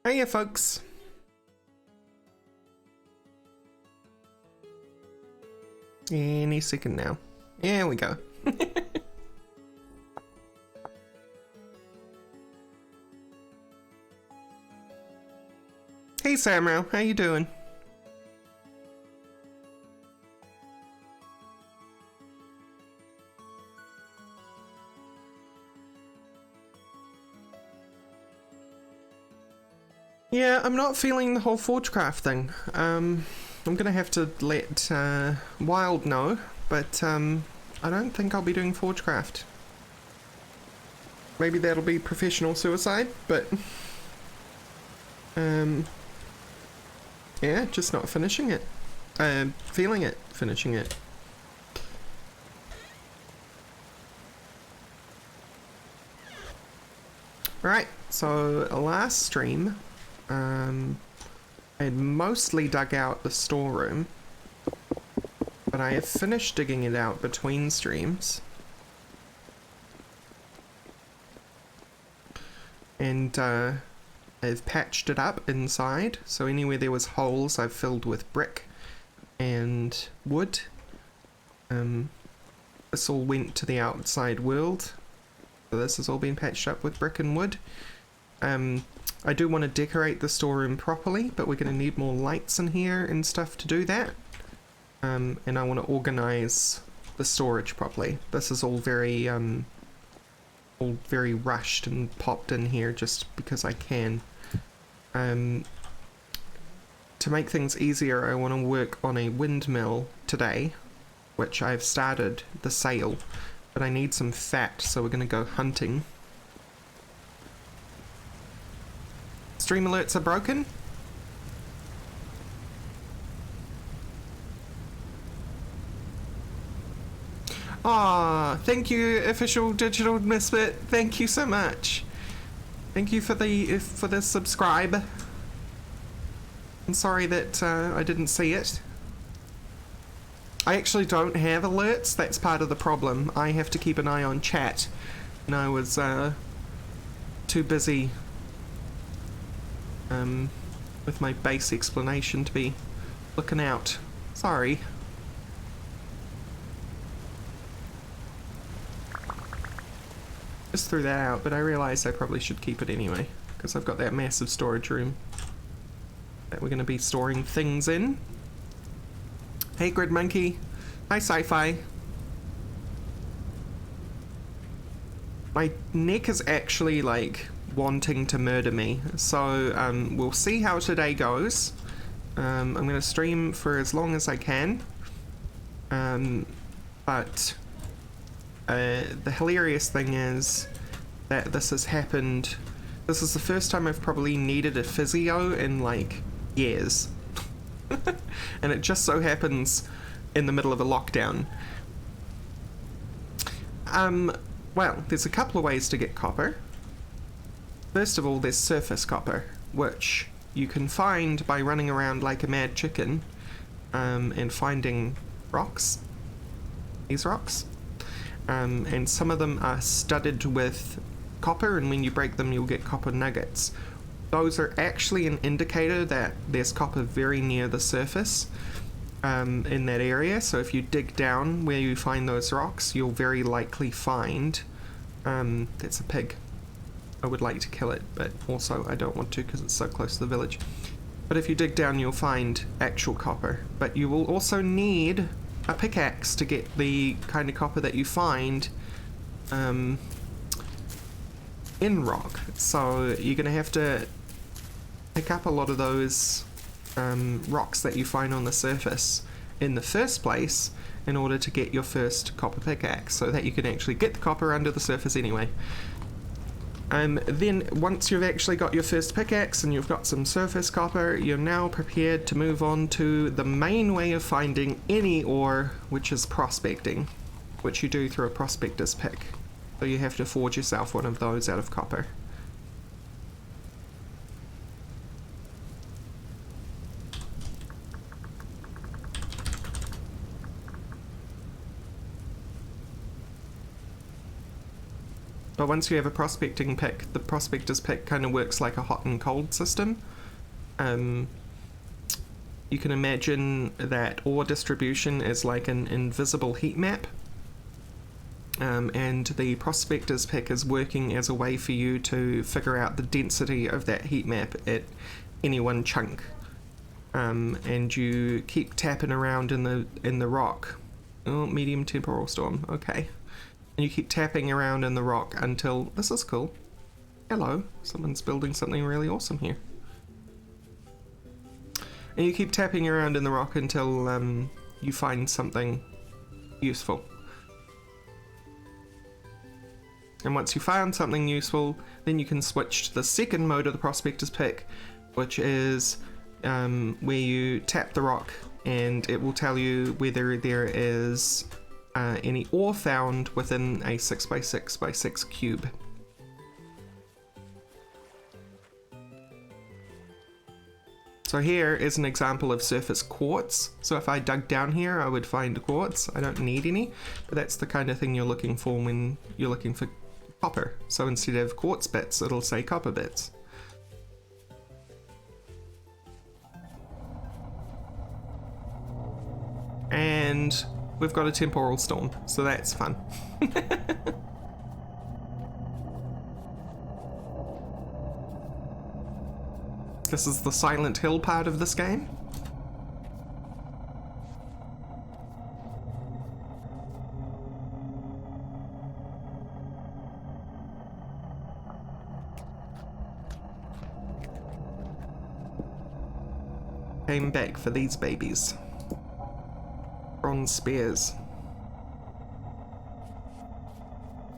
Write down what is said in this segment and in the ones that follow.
Hiya, folks. Any second now. Here we go. Hey, Samro, how you doing? Yeah, I'm not feeling the whole Forgecraft thing. I'm gonna have to let Wild know, but I don't think I'll be doing Forgecraft. Maybe that'll be professional suicide, but yeah, just not finishing it. Feeling it, finishing it. Right, so last stream, I had mostly dug out the storeroom, but I have finished digging it out between streams. And I've patched it up inside, so anywhere there was holes I've filled with brick and wood. This all went to the outside world, so this has all been patched up with brick and wood. I do want to decorate the storeroom properly, but we're going to need more lights in here and stuff to do that. And I want to organize the storage properly. This is all very rushed and popped in here just because I can. To make things easier, I want to work on a windmill today, which I've started the sale, but I need some fat, so we're going to go hunting. Stream alerts are broken? Ah, thank you, official digital misfit. Thank you so much. Thank you for the subscribe. I'm sorry that I didn't see it. I actually don't have alerts. That's part of the problem. I have to keep an eye on chat, and I was too busy with my base explanation to be looking out. Sorry. Just threw that out, but I realised I probably should keep it anyway, because I've got that massive storage room that we're going to be storing things in. Hey, Grid Monkey. Hi, Sci-Fi. My neck is actually, like, wanting to murder me, so we'll see how today goes. I'm going to stream for as long as I can, but the hilarious thing is that this has happened. This is the first time I've probably needed a physio in like years. And it just so happens in the middle of a lockdown. Well, there's a couple of ways to get copper. First of all, there's surface copper, which you can find by running around like a mad chicken and finding rocks. These rocks. And some of them are studded with copper, and when you break them you'll get copper nuggets. Those are actually an indicator that there's copper very near the surface in that area, so if you dig down where you find those rocks, you'll very likely find... that's a pig. I would like to kill it, but also I don't want to because it's so close to the village. But if you dig down you'll find actual copper, but you will also need a pickaxe to get the kind of copper that you find in rock. So you're going to have to pick up a lot of those rocks that you find on the surface in the first place in order to get your first copper pickaxe, so that you can actually get the copper under the surface anyway. Then once you've actually got your first pickaxe and you've got some surface copper, you're now prepared to move on to the main way of finding any ore, which is prospecting, which you do through a prospector's pick. So you have to forge yourself one of those out of copper. But once you have a prospecting pick, the prospector's pick kind of works like a hot and cold system. You can imagine that ore distribution is like an invisible heat map. And the prospector's pick is working as a way for you to figure out the density of that heat map at any one chunk. And you keep tapping around in the rock. Oh, medium temporal storm, okay. And you keep tapping around in the rock until... This is cool. Hello, someone's building something really awesome here. And you keep tapping around in the rock until you find something useful. And once you find something useful, then you can switch to the second mode of the prospector's pick, which is where you tap the rock and it will tell you whether there is any ore found within a 6x6x6 cube. So here is an example of surface quartz. So if I dug down here, I would find quartz. I don't need any, but that's the kind of thing you're looking for when you're looking for copper. So instead of quartz bits, it'll say copper bits. And we've got a temporal storm, so that's fun. This is the Silent Hill part of this game. Came back for these babies. Bronze spears.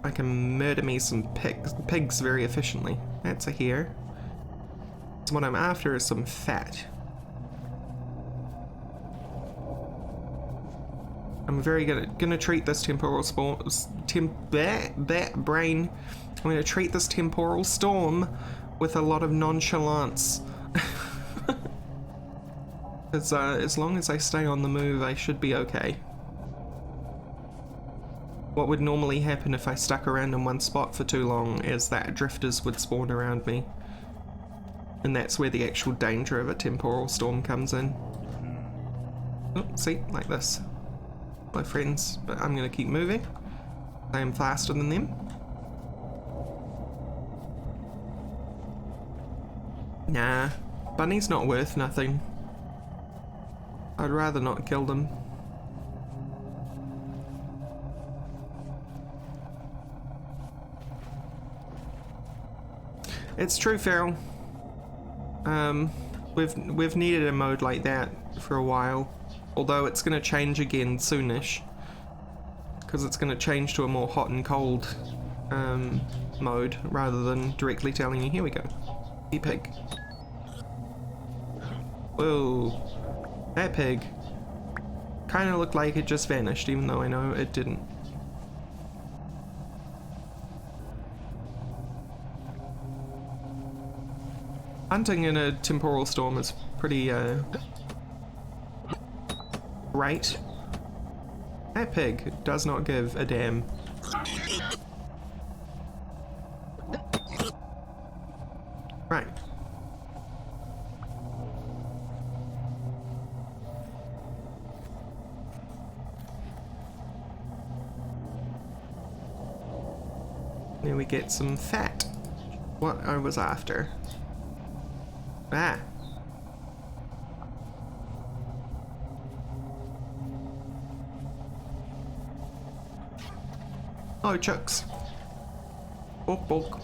I can murder me some pigs very efficiently. That's a hare. So what I'm after is some fat. I'm very gonna treat this temporal storm. Brain. I'm gonna treat this temporal storm with a lot of nonchalance. Because as long as I stay on the move, I should be okay. What would normally happen if I stuck around in one spot for too long is that drifters would spawn around me. And that's where the actual danger of a temporal storm comes in. Oh, see, like this. Hello friends, but I'm gonna keep moving. I am faster than them. Nah, Bunny's not worth nothing. I'd rather not kill them. It's true, Feral. We've needed a mode like that for a while, although it's going to change again soonish, because it's going to change to a more hot and cold mode rather than directly telling you, here we go, be pig. Whoa, that pig kind of looked like it just vanished, even though I know it didn't. Hunting in a temporal storm is pretty great. That pig does not give a damn. Right. There we get some fat. What I was after. Ah. Oh, chucks. Bulk, bulk.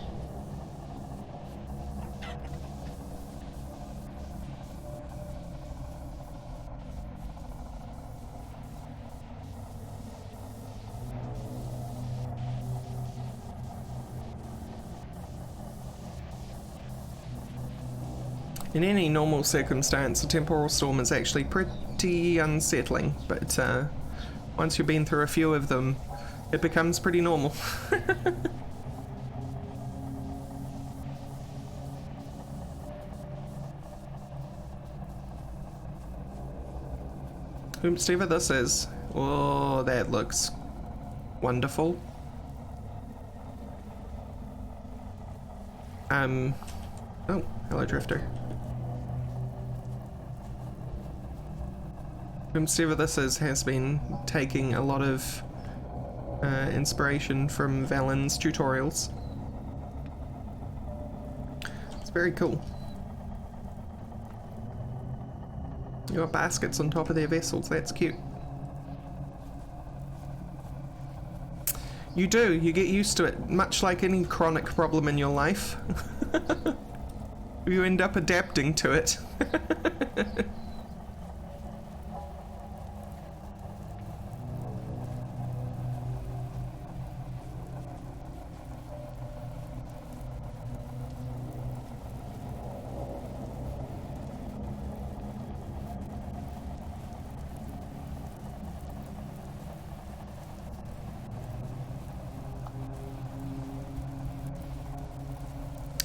In any normal circumstance, a temporal storm is actually pretty unsettling, but once you've been through a few of them, it becomes pretty normal. Whomstever this is. Oh, that looks wonderful. Oh, hello, Drifter. Whomsoever this is has been taking a lot of inspiration from Valen's tutorials. It's very cool. You got baskets on top of their vessels, that's cute. You do, you get used to it, much like any chronic problem in your life. You end up adapting to it.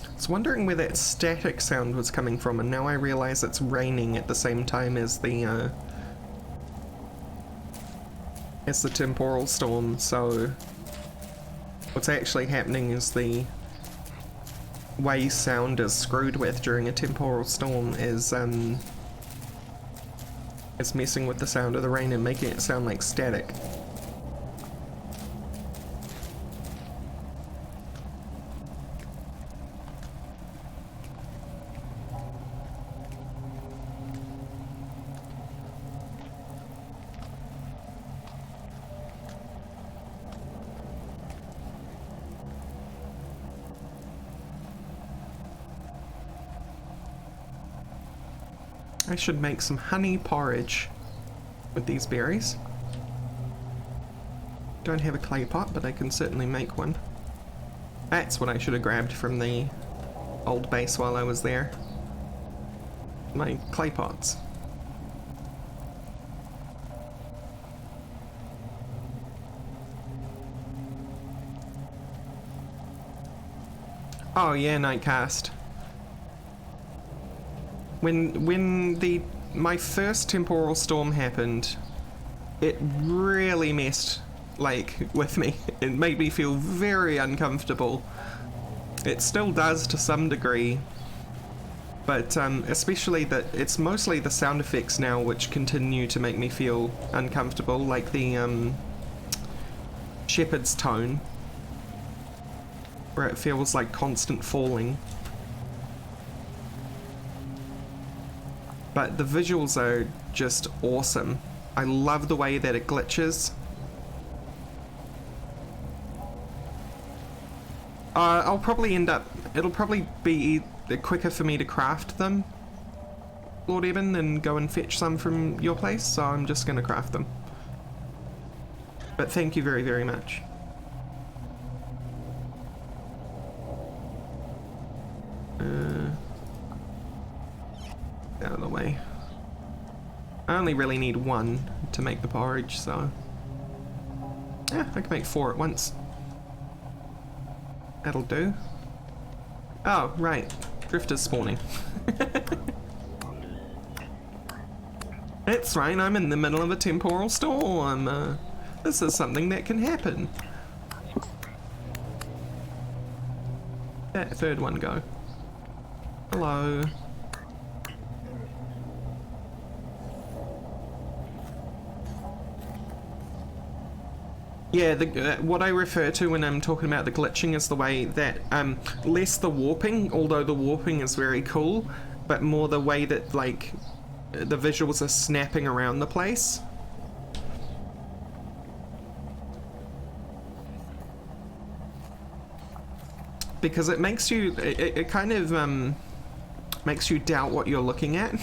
I was wondering where that static sound was coming from, and now I realize it's raining at the same time as the temporal storm, so what's actually happening is the way sound is screwed with during a temporal storm is messing with the sound of the rain and making it sound like static. I should make some honey porridge with these berries. Don't have a clay pot, but I can certainly make one. That's what I should have grabbed from the old base while I was there. My clay pots. Oh yeah, Nightcast. When my first temporal storm happened, it really messed with me. It made me feel very uncomfortable. It still does to some degree, but especially that it's mostly the sound effects now which continue to make me feel uncomfortable, like the shepherd's tone, where it feels like constant falling. But the visuals are just awesome. I love the way that it glitches. I'll probably it'll probably be quicker for me to craft them, Lord Eben, than go and fetch some from your place, so I'm just gonna craft them. But thank you very, very much. Out of the way. I only really need one to make the porridge, so yeah, I can make 4 at once. That'll do. Oh, right. Drifter's spawning. That's right, I'm in the middle of a temporal storm. This is something that can happen. That third one go. Hello. Yeah, what I refer to when I'm talking about the glitching is the way that, less the warping, although the warping is very cool, but more the way that, like, the visuals are snapping around the place. Because it makes you, it kind of, makes you doubt what you're looking at.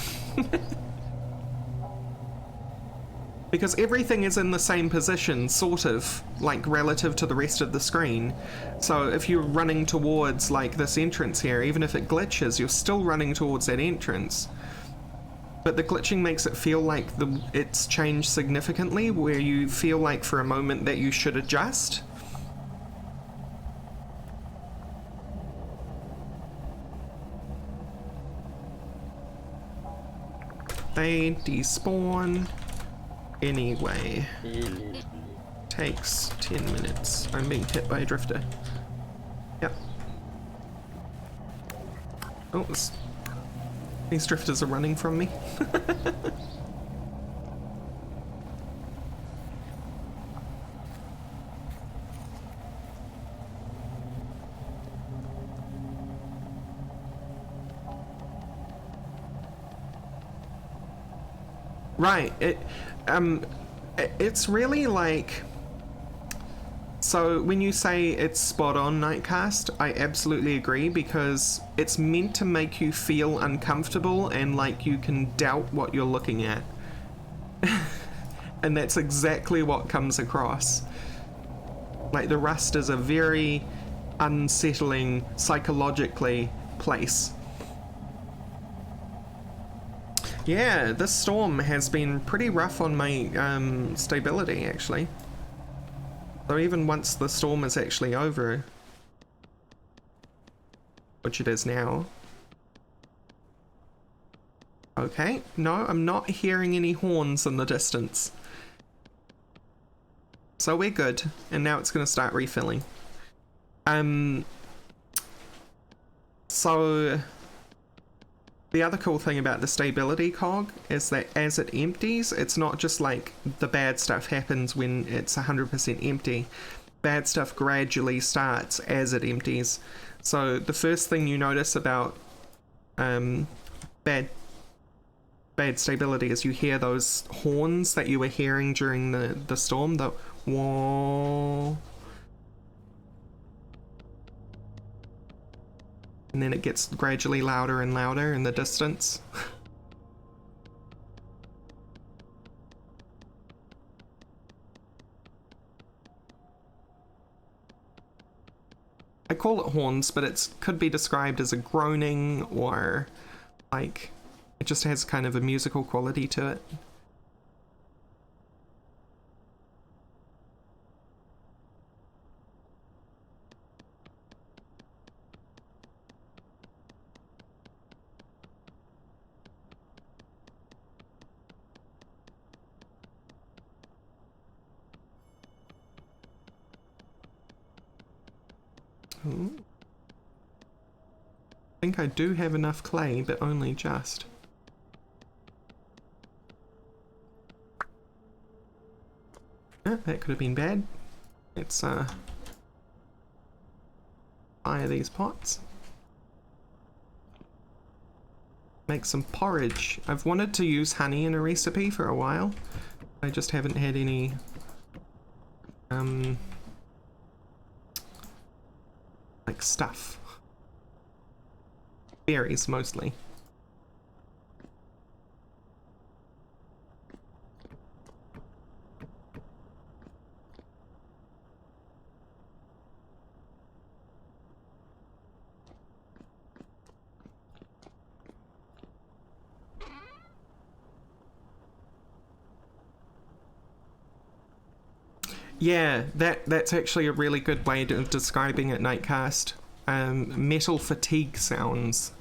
Because everything is in the same position, sort of, like, relative to the rest of the screen. So if you're running towards, like, this entrance here, even if it glitches, you're still running towards that entrance. But the glitching makes it feel like it's changed significantly, where you feel like for a moment that you should adjust. They despawn. Anyway, takes 10 minutes. I'm being hit by a drifter. Yep. Oh, these drifters are running from me. Right, it's really like, so when you say it's spot on Nightcast, I absolutely agree, because it's meant to make you feel uncomfortable and like you can doubt what you're looking at. And that's exactly what comes across. Like, the rust is a very unsettling, psychologically, place. Yeah, this storm has been pretty rough on my stability, actually. So even once the storm is actually over, which it is now. Okay, no, I'm not hearing any horns in the distance. So we're good, and now it's going to start refilling. So the other cool thing about the stability cog is that as it empties, it's not just like the bad stuff happens when it's 100% empty. Bad stuff gradually starts as it empties. So the first thing you notice about bad stability is you hear those horns that you were hearing during the storm, the whoa. And then it gets gradually louder and louder in the distance. I call it horns, but it could be described as a groaning, or like it just has kind of a musical quality to it. Ooh. I think I do have enough clay, but only just. Oh, that could have been bad. Let's fire these pots. Make some porridge. I've wanted to use honey in a recipe for a while. I just haven't had any like stuff. Berries mostly. Yeah, that's actually a really good way of describing it, Nightcast. Metal fatigue sounds.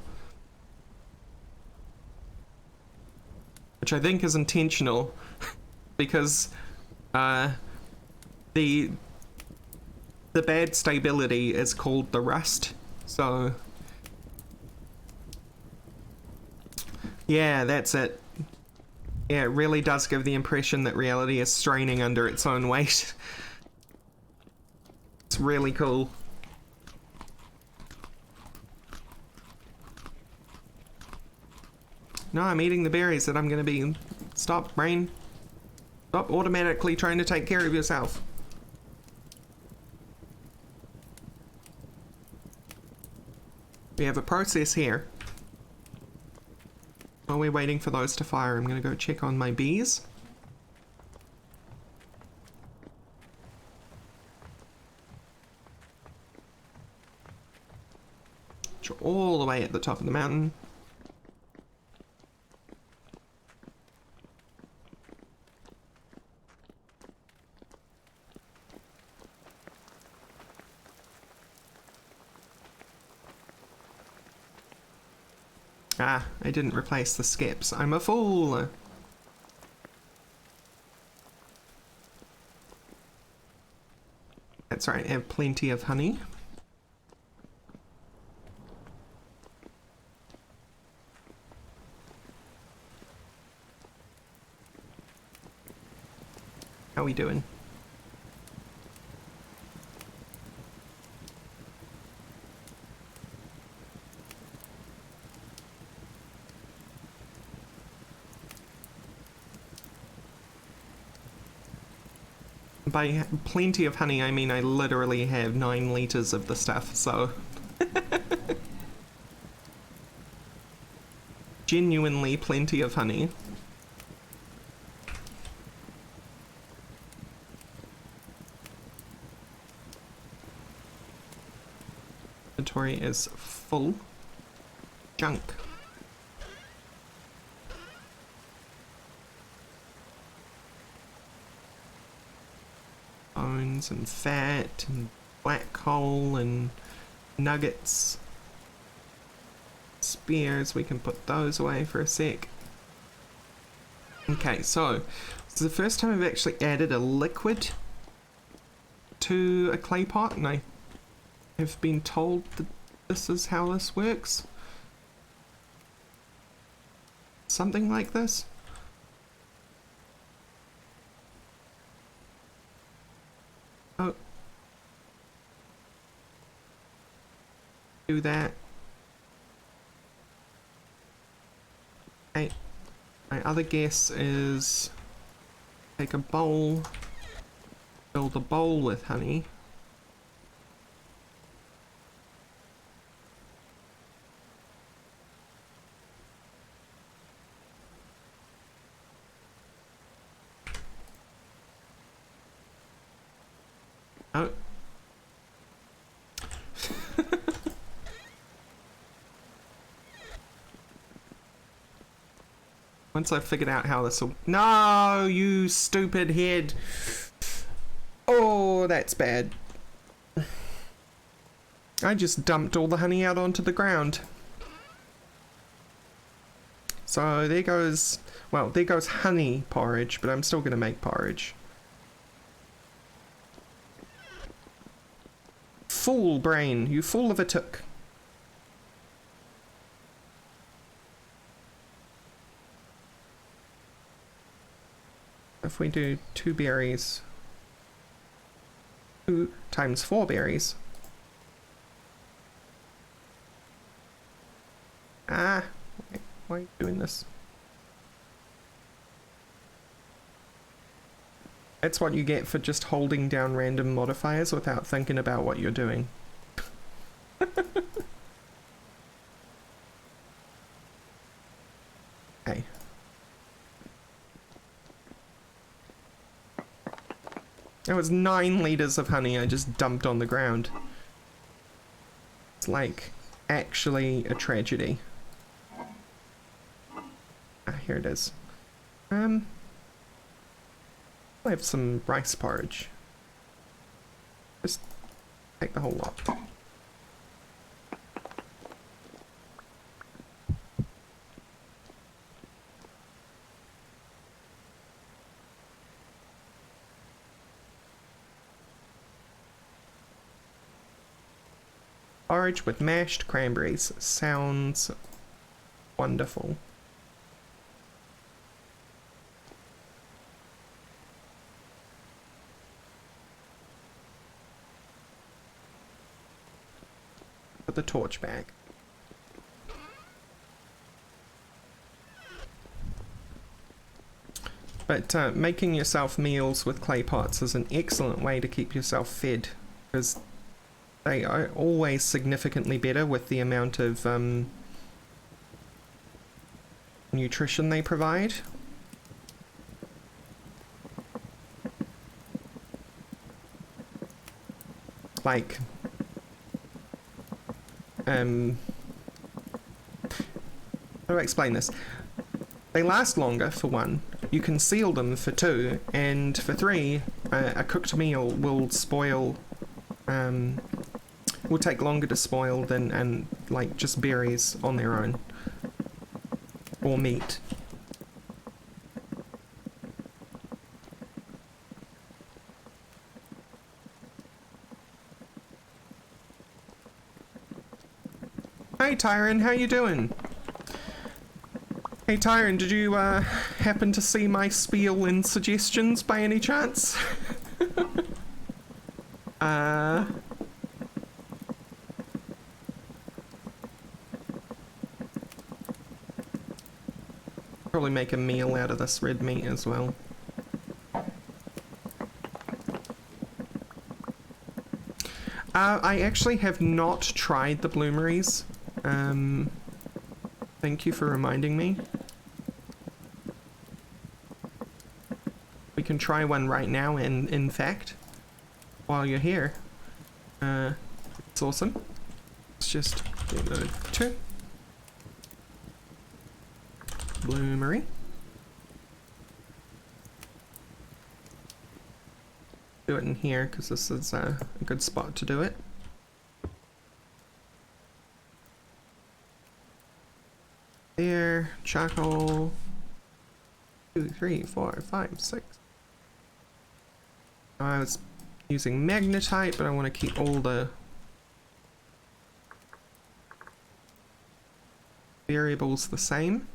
Which I think is intentional, because the bad stability is called the rust, so yeah, that's it. Yeah, it really does give the impression that reality is straining under its own weight. It's really cool. No, I'm eating the berries that I'm gonna be... Stop, brain. Stop automatically trying to take care of yourself. We have a process here. While we're waiting for those to fire, I'm gonna go check on my bees. Which are all the way at the top of the mountain. Ah, I didn't replace the skips. I'm a fool! That's right, I have plenty of honey. How we doing? By plenty of honey, I mean I literally have 9 liters of the stuff, so... Genuinely plenty of honey. Inventory is full. Junk. Bones and fat and black coal and nuggets. Spears, we can put those away for a sec. Okay, so this is the first time I've actually added a liquid to a clay pot, and I have been told that this is how this works. Something like this. Oh. Do that. Okay. My other guess is take a bowl, fill the bowl with honey. Oh. Once I've figured out how this will... No, you stupid head. Oh, that's bad. I just dumped all the honey out onto the ground. So there goes... Well, there goes honey porridge, but I'm still going to make porridge. Fool brain, you fool of a took. If we do 2 berries, 2 times 4 berries. Ah, why are you doing this? That's what you get for just holding down random modifiers without thinking about what you're doing. Okay. That was 9 liters of honey I just dumped on the ground. It's like actually a tragedy. Ah, here it is. I have some rice porridge. Just take the whole lot. Porridge with mashed cranberries. Sounds wonderful. Put the torch back. But making yourself meals with clay pots is an excellent way to keep yourself fed, because they are always significantly better with the amount of nutrition they provide. Like, how do I explain this? They last longer, for one. You can seal them for 2, and for 3, a cooked meal will spoil, will take longer to spoil than like just berries on their own, or meat. Hey Tyron, how you doing? Hey Tyron, did you happen to see my spiel and suggestions by any chance? uh... Probably make a meal out of this red meat as well. I actually have not tried the bloomeries. Thank you for reminding me. We can try one right now, and in fact, while you're here, it's awesome. Let's just reload 2. Bloomery. Do it in here because this is a good spot to do it. There, charcoal. 2, 3, 4, 5, 6. I was using magnetite, but I want to keep all the variables the same.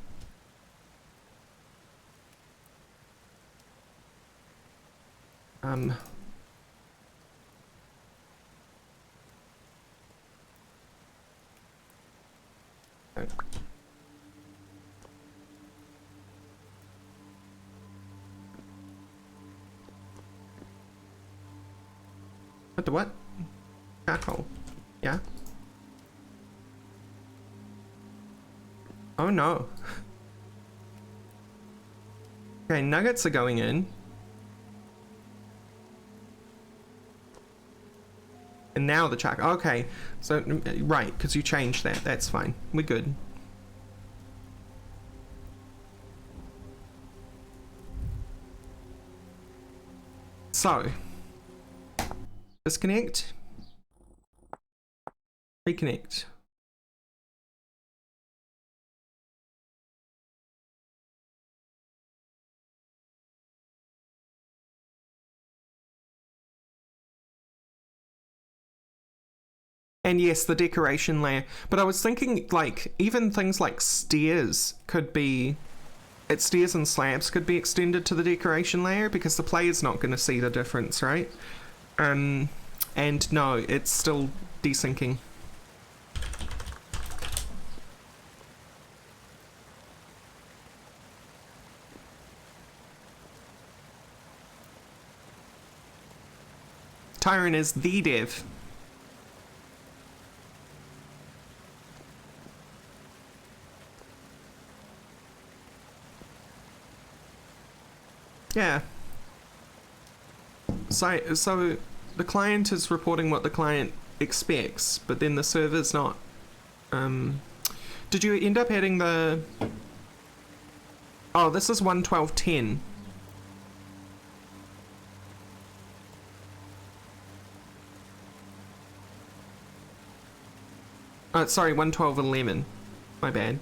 What the what? Charcoal. Yeah? Oh no. Okay, nuggets are going in. And now the charcoal. Okay, so, right, because you changed that. That's fine. We're good. So, disconnect. Reconnect. And yes, the decoration layer. But I was thinking, like, even things like stairs could be... stairs and slabs could be extended to the decoration layer because the player's not going to see the difference, right? And no, it's still desyncing. Tyron is the dev. Yeah. So the client is reporting what the client expects, but then the server's not. Did you end up adding the... Oh, this is 112.10. Sorry, 112.11. My bad.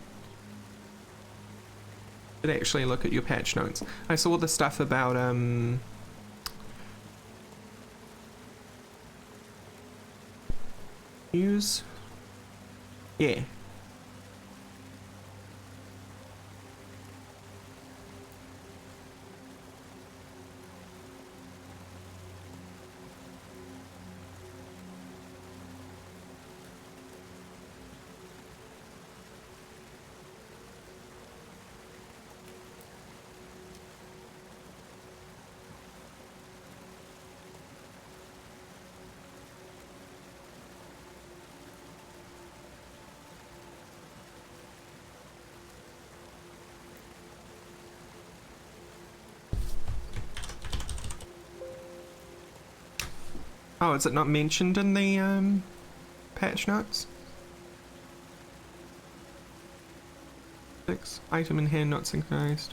Did actually look at your patch notes. I saw the stuff about news. Yeah. Oh, is it not mentioned in the patch notes? 6. Item in hand not synchronized.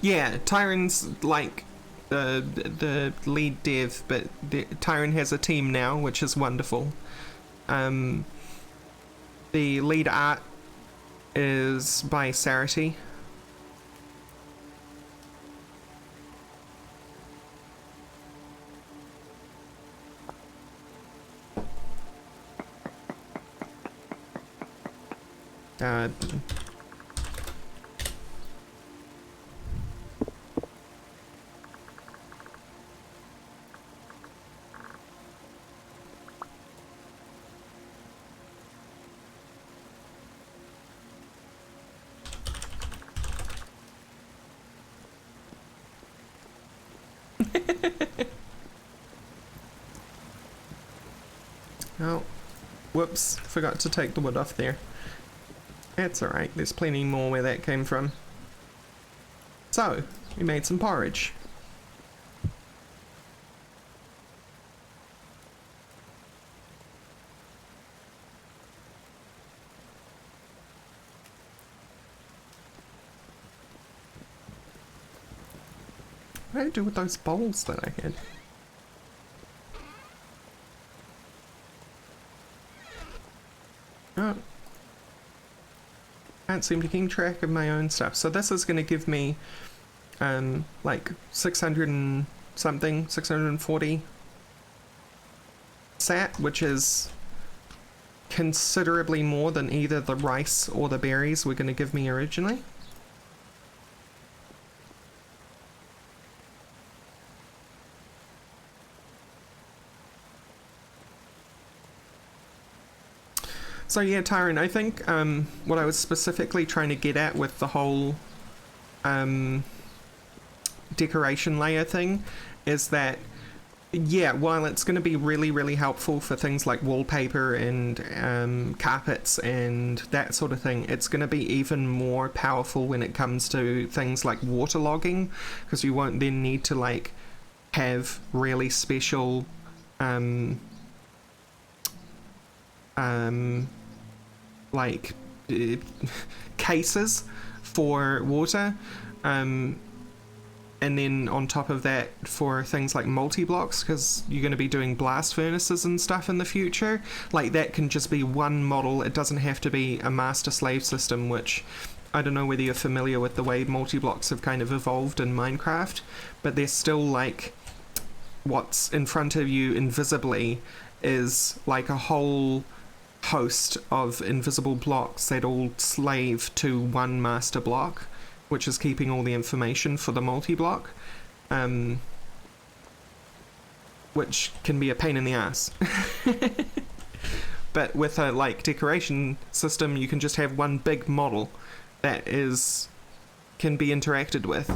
Yeah, Tyron's like the lead dev, but Tyron has a team now, which is wonderful. The lead art is by Sarity. Uh, oh, whoops, forgot to take the wood off there. That's alright, there's plenty more where that came from. So, we made some porridge. What did I do with those bowls that I had? Oh. Can't seem to keep track of my own stuff. So this is going to give me like 600 and something, 640 sat, which is considerably more than either the rice or the berries were going to give me originally. So yeah, Tyron, I think what I was specifically trying to get at with the whole decoration layer thing is that, yeah, while it's going to be really, really helpful for things like wallpaper and carpets and that sort of thing, it's going to be even more powerful when it comes to things like waterlogging, because you won't then need to like have really special like cases for water, and then on top of that for things like multi-blocks, because you're going to be doing blast furnaces and stuff in the future. Like that can just be one model. It doesn't have to be a master-slave system, which I don't know whether you're familiar with the way multi-blocks have kind of evolved in Minecraft, but they're still like what's in front of you invisibly is like a whole host of invisible blocks that all slave to one master block, which is keeping all the information for the multi-block, which can be a pain in the ass. But with a like decoration system, you can just have one big model that can be interacted with.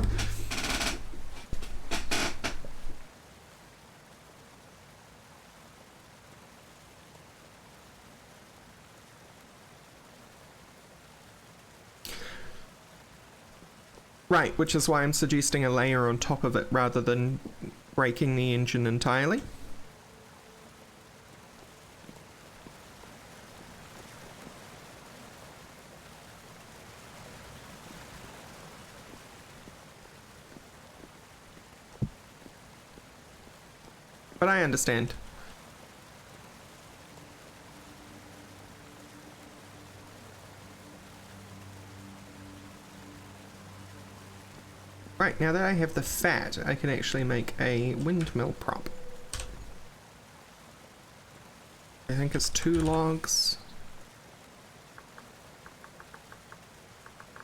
Right, which is why I'm suggesting a layer on top of it rather than breaking the engine entirely. But I understand. Right, now that I have the fat, I can actually make a windmill prop. I think it's 2 logs.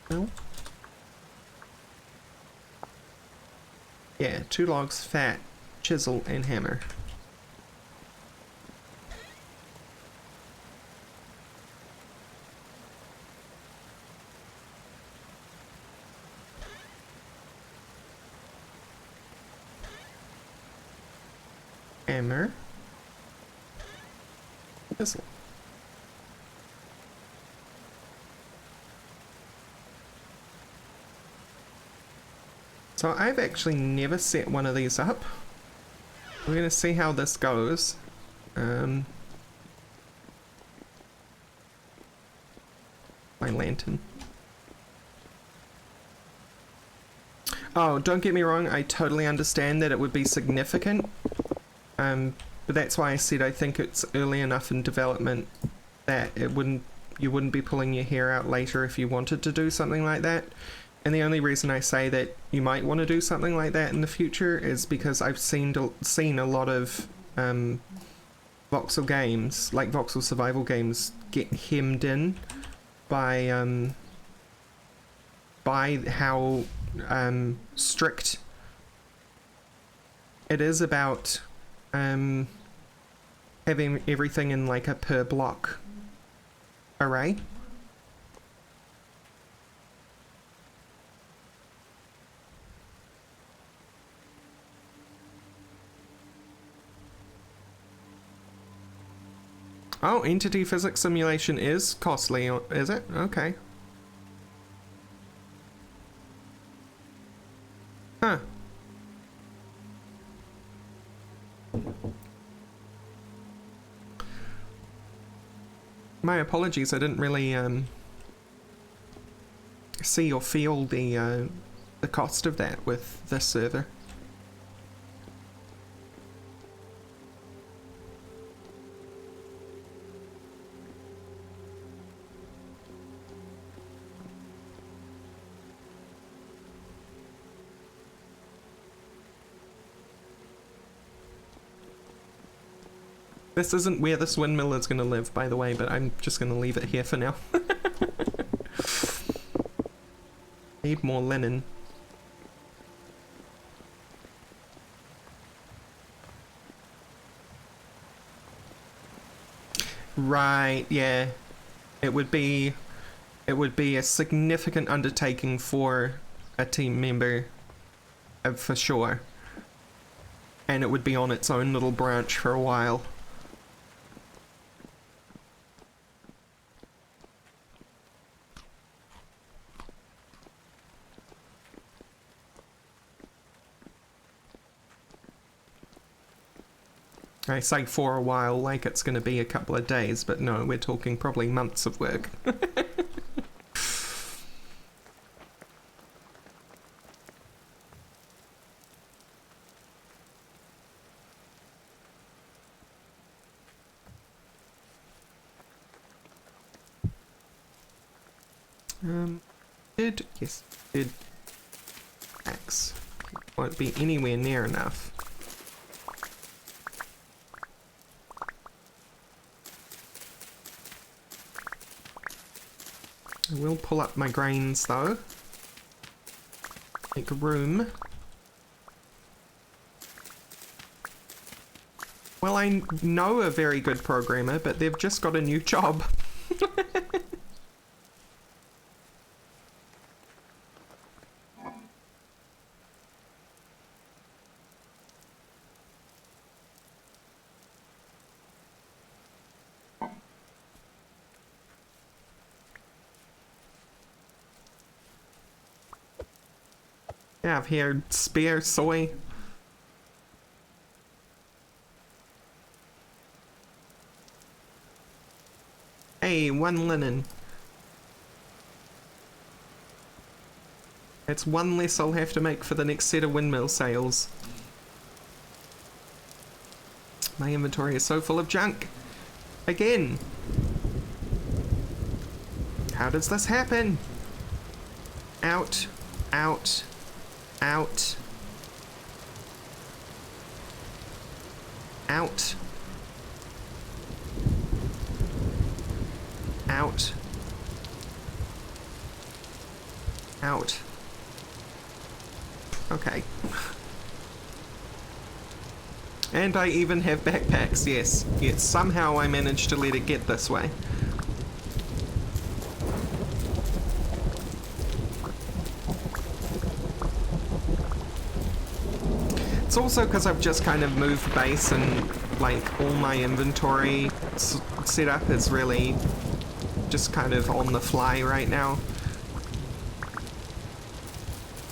No? Yeah, 2 logs, fat, chisel, and hammer. Hammer. Chisel. So I've actually never set one of these up. We're gonna see how this goes. My lantern. Oh, don't get me wrong, I totally understand that it would be significant. But that's why I said I think it's early enough in development that you wouldn't be pulling your hair out later if you wanted to do something like that. And the only reason I say that you might want to do something like that in the future is because I've seen a lot of voxel games, like voxel survival games, get hemmed in by how strict it is about having everything in like a per block array. Oh, entity physics simulation is costly, is it? Okay. Huh. My apologies, I didn't really see or feel the cost of that with this server. This isn't where this windmill is going to live, by the way, but I'm just going to leave it here for now. Need more linen. Right, yeah. It would be a significant undertaking for a team member, for sure. And it would be on its own little branch for a while. I say for a while like it's going to be a couple of days, but no, we're talking probably months of work. Did X won't be anywhere near enough. I will pull up my grains though. Make room. Well, I know a very good programmer, but they've just got a new job. Yeah, I've heard spare soy. Hey, one linen. It's one less I'll have to make for the next set of windmill sales. My inventory is so full of junk. Again. How does this happen? Out, out, out, out, out, out. Okay. And I even have backpacks, yes. Yet somehow I managed to let it get this way. It's also because I've just kind of moved base and like all my inventory setup is really just kind of on the fly right now.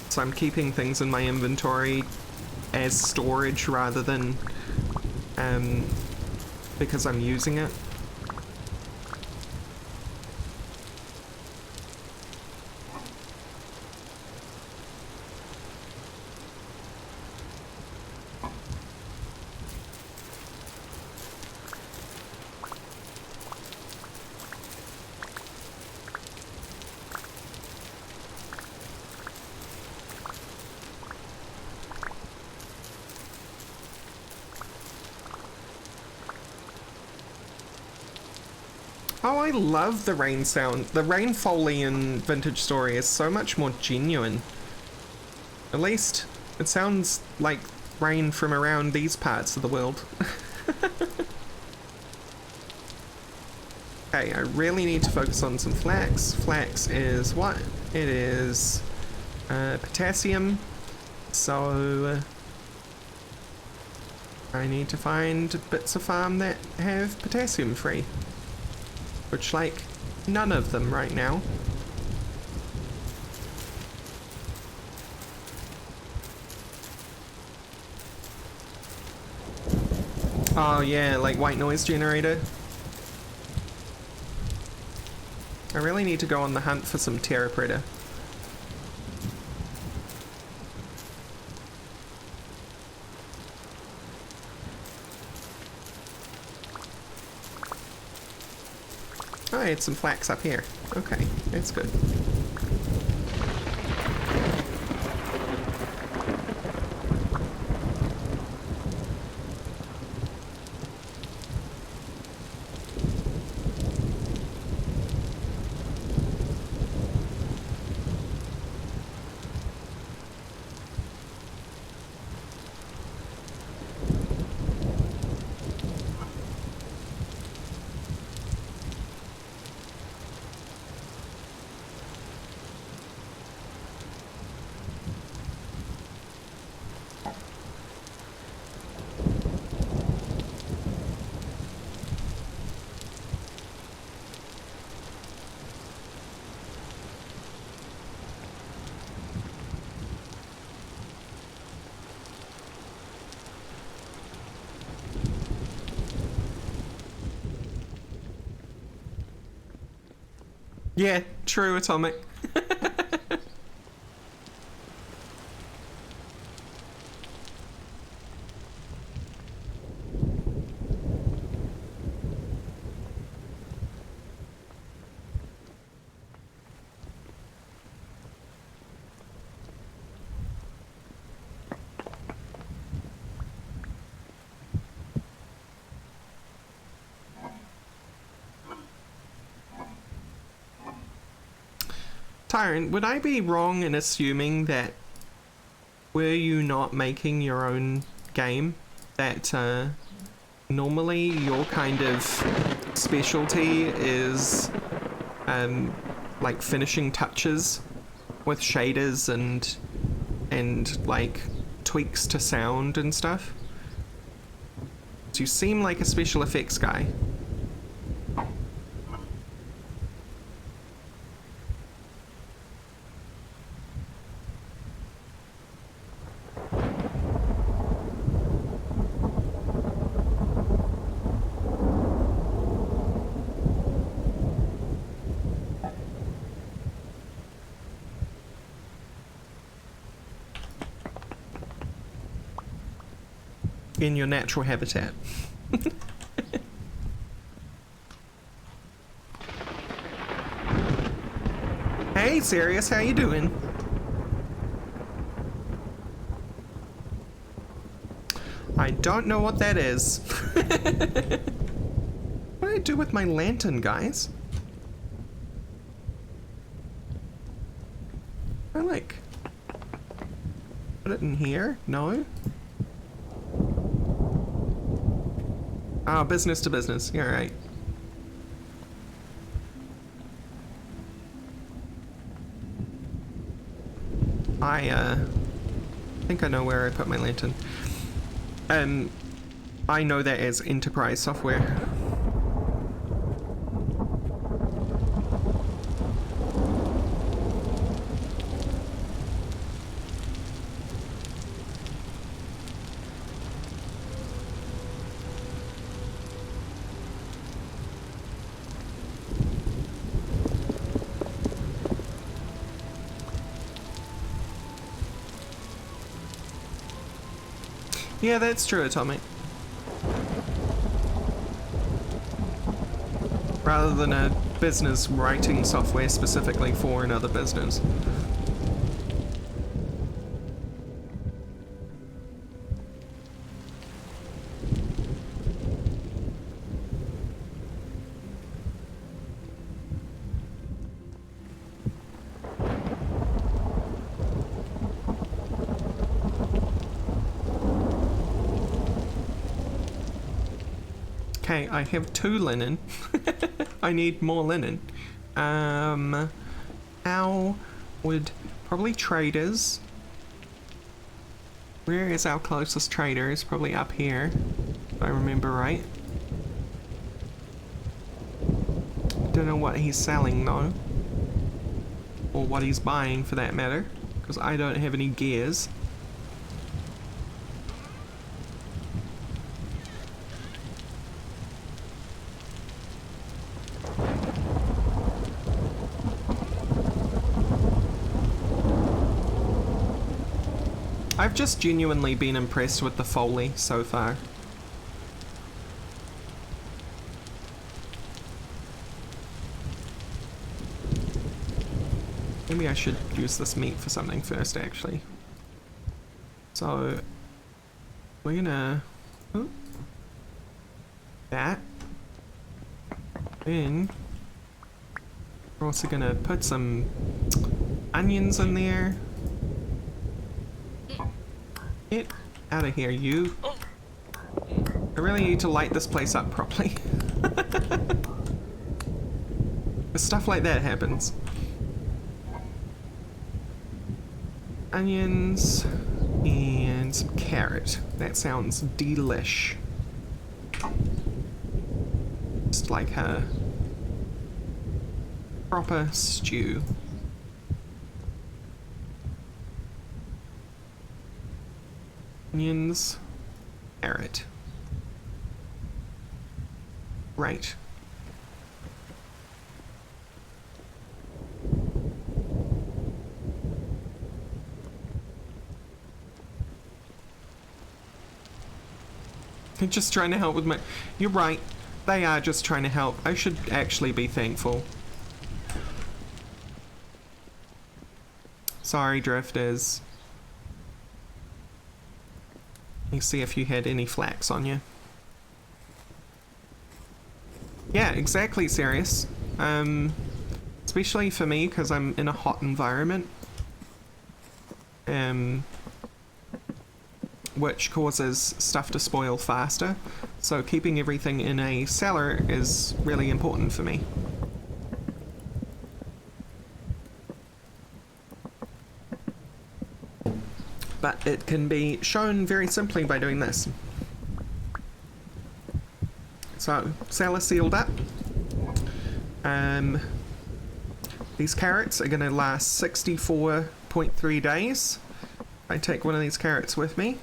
So I'm keeping things in my inventory as storage rather than because I'm using it. Oh, I love the rain sound. The rain foley in Vintage Story is so much more genuine. At least it sounds like rain from around these parts of the world. Okay, I really need to focus on some flax. Flax is what? It is potassium. So I need to find bits of farm that have potassium free. Which, like, none of them right now. Oh yeah, like white noise generator. I really need to go on the hunt for some Terra Preta. Oh, I had some flax up here. Okay, that's good. Yeah, true, Atomic. Tyrant, would I be wrong in assuming that were you not making your own game, that normally your kind of specialty is like finishing touches with shaders and like tweaks to sound and stuff? So you seem like a special effects guy. In your natural habitat. Hey, Sirius, how you doing? I don't know what that is. What do I do with my lantern, guys? I like put it in here? No? Oh, business to business. You're right. I think I know where I put my lantern. I know that as enterprise software. Yeah, that's true, Atomic. Rather than a business writing software specifically for another business. Okay, I have 2 linen. I need more linen. How would... Probably traders. Where is our closest trader? It's probably up here, if I remember right. Don't know what he's selling though. Or what he's buying for that matter. Because I don't have any gears. I've just genuinely been impressed with the Foley so far. Maybe I should use this meat for something first, actually. So, we're gonna... Oh, that. Then, we're also gonna put some onions in there. Get out of here, you. I really need to light this place up properly. Stuff like that happens. Onions and some carrot. That sounds delish. Just like a proper stew. Onions, carrot. Right. They're just trying to help with my... You're right. They are just trying to help. I should actually be thankful. Sorry, drifters. Let me see if you had any flax on you. Yeah, exactly, serious. Especially for me, because I'm in a hot environment. Which causes stuff to spoil faster. So keeping everything in a cellar is really important for me. But it can be shown very simply by doing this. So, cellar sealed up. These carrots are going to last 64.3 days. I take one of these carrots with me.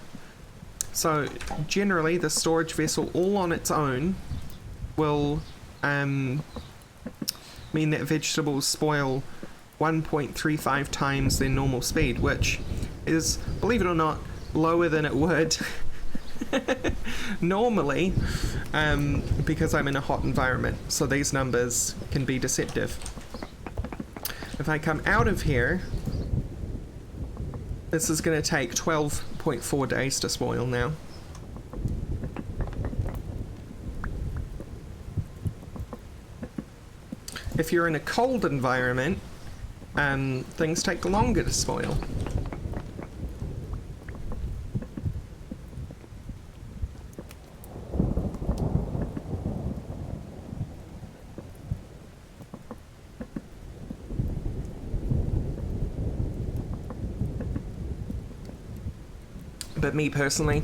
So, generally, the storage vessel all on its own will mean that vegetables spoil 1.35 times their normal speed, which is, believe it or not, lower than it would normally, because I'm in a hot environment, so these numbers can be deceptive. If I come out of here, this is going to take 12.4 days to spoil now. If you're in a cold environment, things take longer to spoil. But me personally,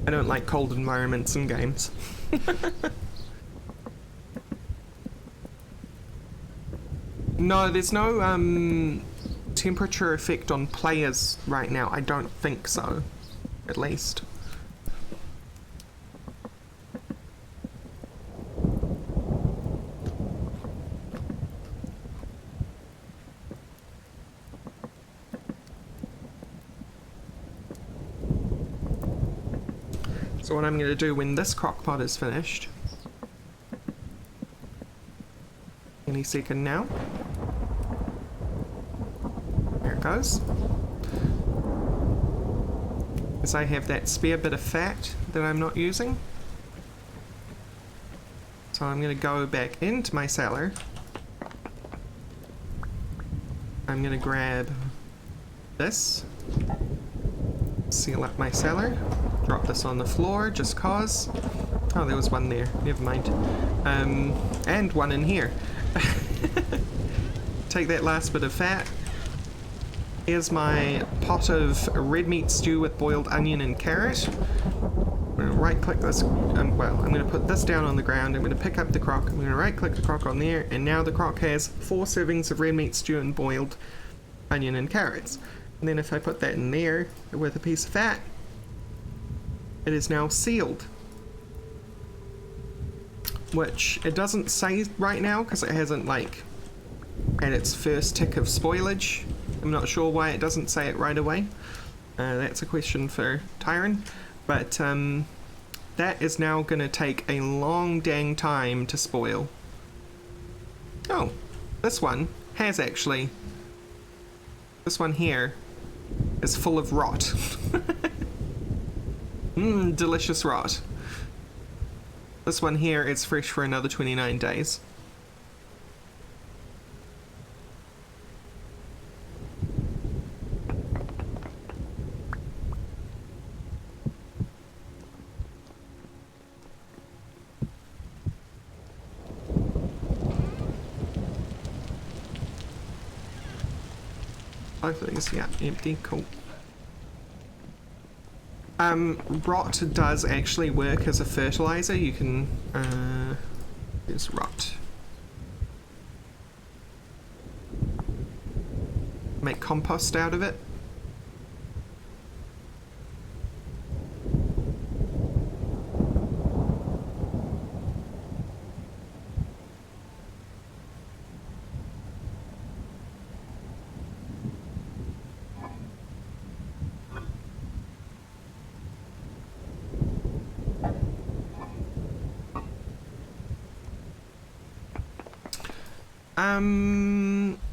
I don't like cold environments in games. No, there's no temperature effect on players right now. I don't think so, at least. So what I'm going to do when this crock pot is finished, any second now, there it goes, is I have that spare bit of fat that I'm not using. So I'm going to go back into my cellar. I'm going to grab this, seal up my cellar. Drop this on the floor just cause. Oh, there was one there. Never mind. And one in here. Take that last bit of fat. Here's my pot of red meat stew with boiled onion and carrot. I'm going to right click this, well, I'm going to put this down on the ground, I'm going to pick up the crock, I'm going to right click the crock on there, and now the crock has 4 servings of red meat stew and boiled onion and carrots. And then if I put that in there with a piece of fat, it is now sealed. Which it doesn't say right now because it hasn't like had its first tick of spoilage. I'm not sure why it doesn't say it right away. That's a question for Tyron. But that is now going to take a long dang time to spoil. Oh, this one has actually. This one here is full of rot. Delicious rot. This one here is fresh for another 29 days. Both of these, yeah, empty, cool. Rot does actually work as a fertilizer. You can, there's rot. Make compost out of it.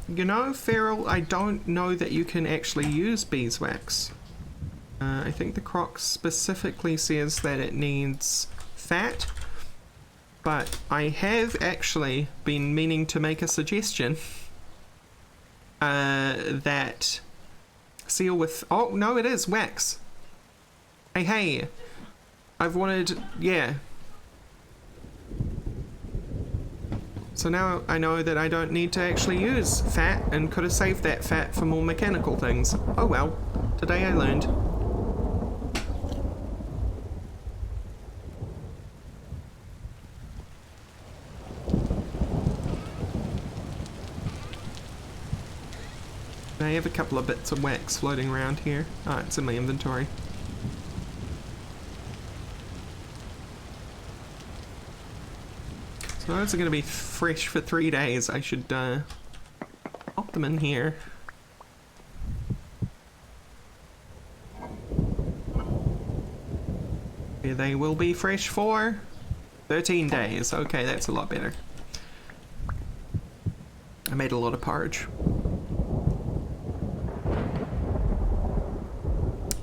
You know, Feral, I don't know that you can actually use beeswax. I think the crock specifically says that it needs fat, but I have actually been meaning to make a suggestion that seal with, oh no, it is wax. Hey, I've wanted, yeah. So now I know that I don't need to actually use fat and could have saved that fat for more mechanical things. Oh well, today I learned. I have a couple of bits of wax floating around here. Ah, it's in my inventory. So those are going to be fresh for 3 days. I should pop them in here. Here they will be fresh for 13 days. Okay, that's a lot better. I made a lot of porridge.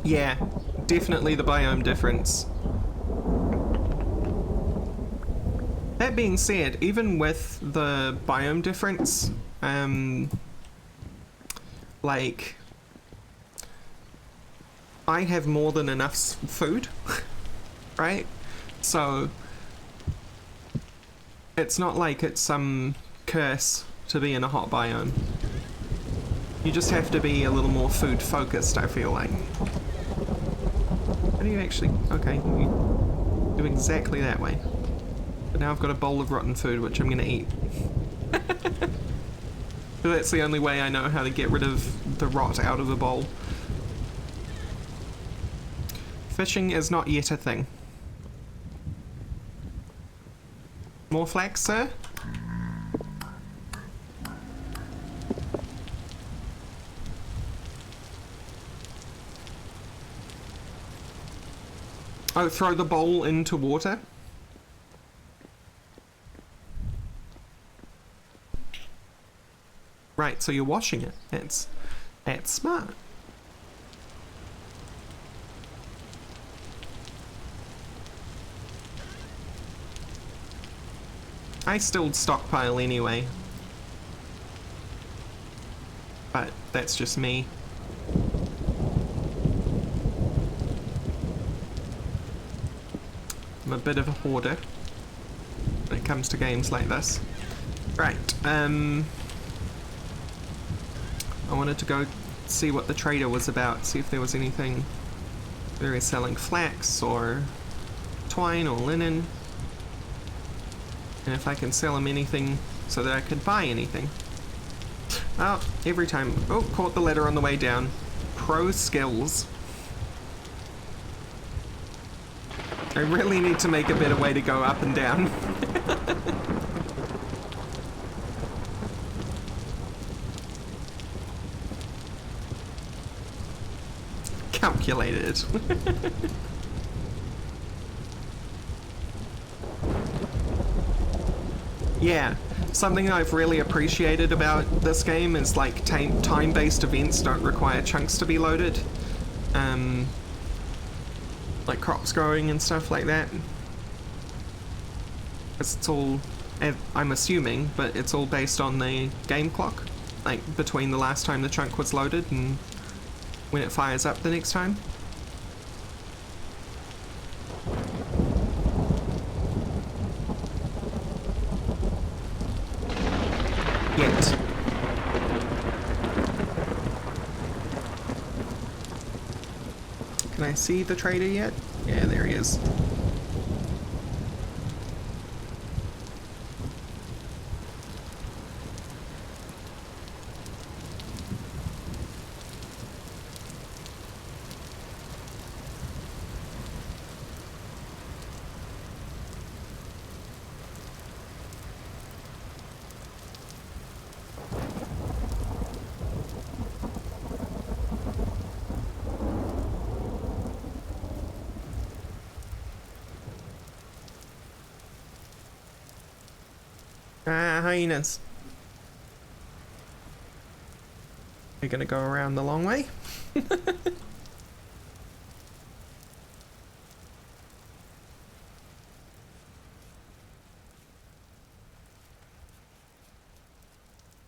Yeah, definitely the biome difference. That being said, even with the biome difference, like, I have more than enough food, right? So, it's not like it's some curse to be in a hot biome. You just have to be a little more food focused, I feel like. How do you actually, okay, you do exactly that way. But now I've got a bowl of rotten food, which I'm going to eat. So that's the only way I know how to get rid of the rot out of a bowl. Fishing is not yet a thing. More flax, sir? Oh, throw the bowl into water? Right, so you're washing it. That's smart. I still stockpile anyway. But that's just me. I'm a bit of a hoarder when it comes to games like this. Right, I wanted to go see what the trader was about, see if there was anything. They were selling flax or twine or linen. And if I can sell him anything so that I could buy anything. Oh, every time. Oh, caught the letter on the way down. Pro skills. I really need to make a better way to go up and down. Calculated. Yeah, something I've really appreciated about this game is like time-based events don't require chunks to be loaded. Like crops growing and stuff like that. It's all, I'm assuming, but it's all based on the game clock, like between the last time the chunk was loaded and when it fires up the next time. Yet. Can I see the trader yet? Yeah, there he is. Hyenas. We're gonna go around the long way.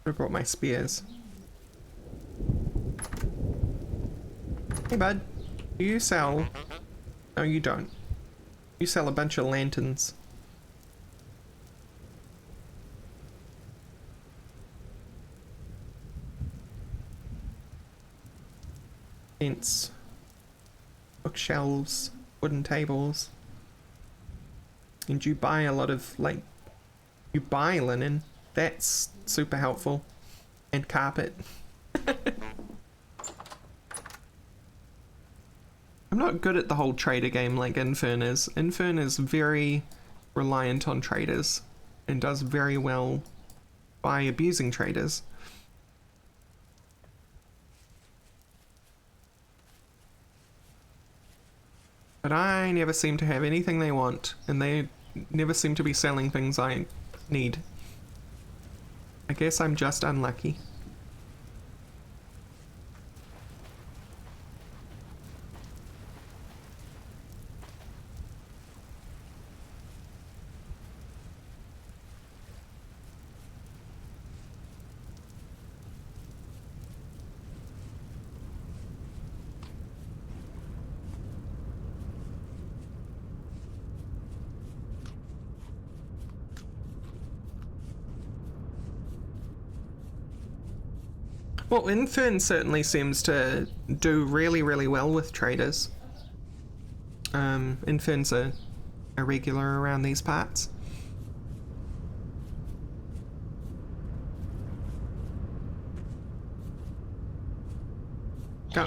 I brought my spears. Hey bud, do you sell? No, you don't. You sell a bunch of lanterns. Fence, bookshelves, wooden tables. And you buy a lot of, like, you buy linen. That's super helpful. And carpet. I'm not good at the whole trader game like Infern is. Infern is very reliant on traders and does very well by abusing traders. But I never seem to have anything they want, and they never seem to be selling things I need. I guess I'm just unlucky. Well, Infern certainly seems to do really, really well with traders. Infern's a regular around these parts. Go.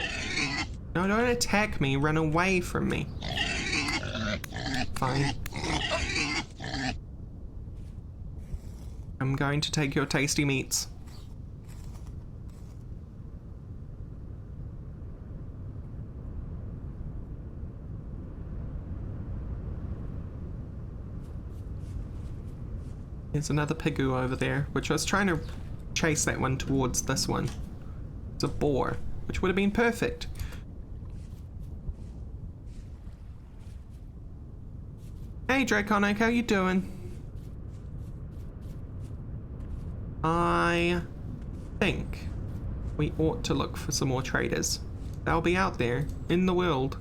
No, don't attack me. Run away from me. Fine. I'm going to take your tasty meats. There's another pigoo over there, which I was trying to chase that one towards this one. It's a boar, which would have been perfect. Hey Draconic, how you doing? I think we ought to look for some more traders. They'll be out there in the world.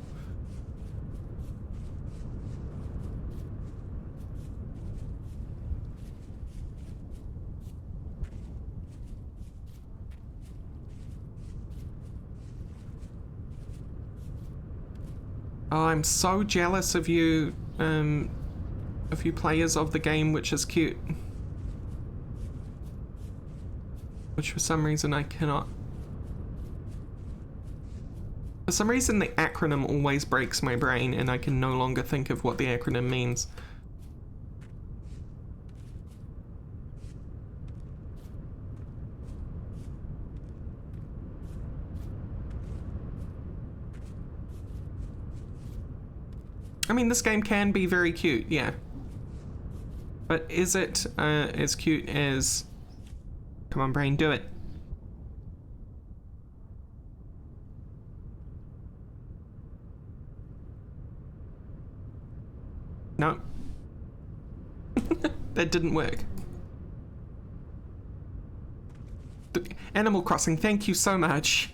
Oh, I'm so jealous of you players of the game, which is cute. Which for some reason I cannot. For some reason the acronym always breaks my brain and I can no longer think of what the acronym means. I mean, this game can be very cute, yeah. But is it as cute as... Come on, brain, do it. No. That didn't work. Animal Crossing, thank you so much.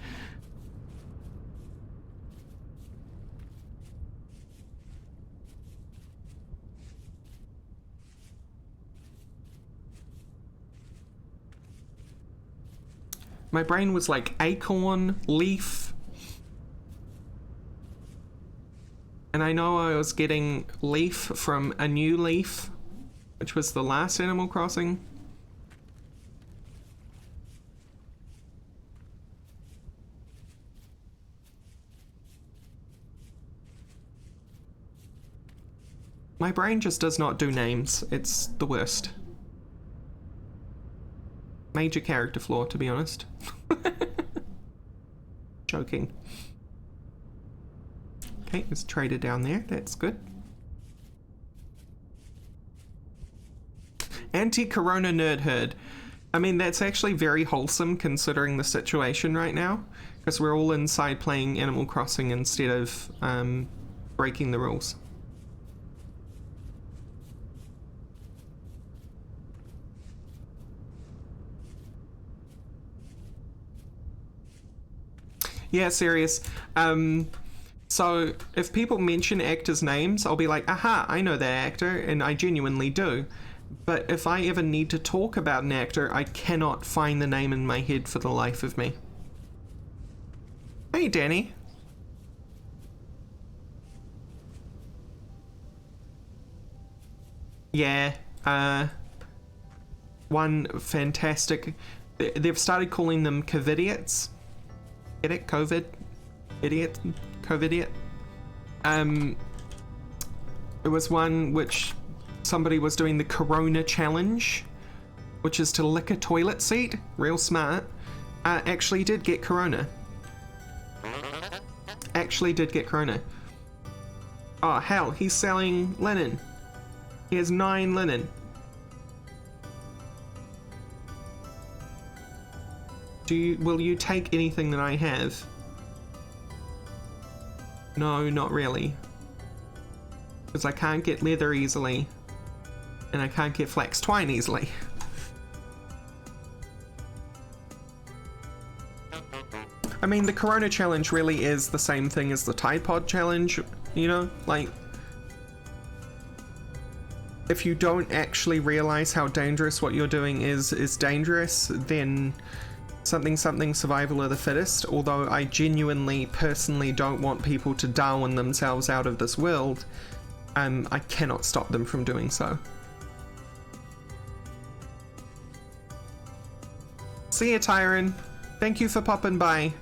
My brain was like acorn, leaf. And I know I was getting leaf from A New Leaf, which was the last Animal Crossing. My brain just does not do names. It's the worst. Major character flaw, to be honest. Joking. Okay, there's a trader down there. That's good. Anti-Corona Nerd Herd. I mean, that's actually very wholesome considering the situation right now. Because we're all inside playing Animal Crossing instead of breaking the rules. Yeah, serious. So if people mention actors' names, I'll be like, aha, I know that actor, and I genuinely do. But if I ever need to talk about an actor, I cannot find the name in my head for the life of me. Hey, Danny. Yeah, one fantastic... They've started calling them COVIDiots. Get it? COVID? Idiot? COVIDiot? It was one which somebody was doing the Corona Challenge, which is to lick a toilet seat. Real smart. Actually did get Corona. Actually did get Corona. Oh, hell, he's selling linen. He has 9 linen. Will you take anything that I have? No, not really. Because I can't get leather easily. And I can't get flax twine easily. I mean, the Corona Challenge really is the same thing as the Tide Pod Challenge, you know? Like, if you don't actually realize how dangerous what you're doing is dangerous, then... something survival of the fittest, although I genuinely personally don't want people to Darwin themselves out of this world, I cannot stop them from doing so. See ya, Tyron. Thank you for popping by.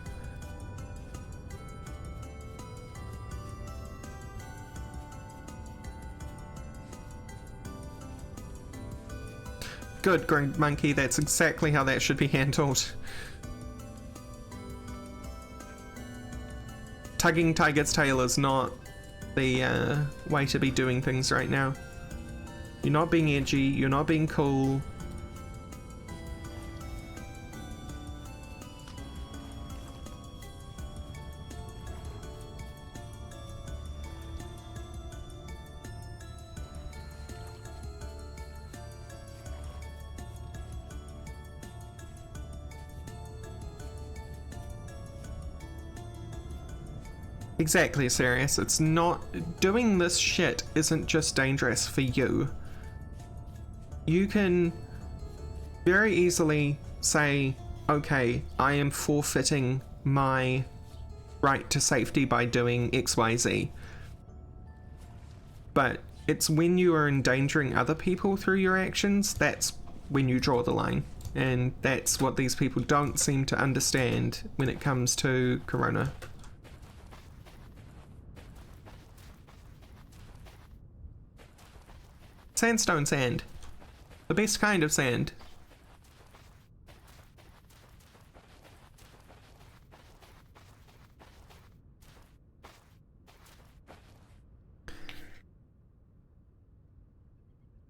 Good, Green Monkey, that's exactly how that should be handled. Tugging Tiger's tail is not the way to be doing things right now. You're not being edgy, you're not being cool. Exactly, Sirius. It's not... doing this shit isn't just dangerous for you. You can very easily say, okay, I am forfeiting my right to safety by doing XYZ. but it's when you are endangering other people through your actions, that's when you draw the line. And that's what these people don't seem to understand when it comes to Corona. Sandstone sand. The best kind of sand.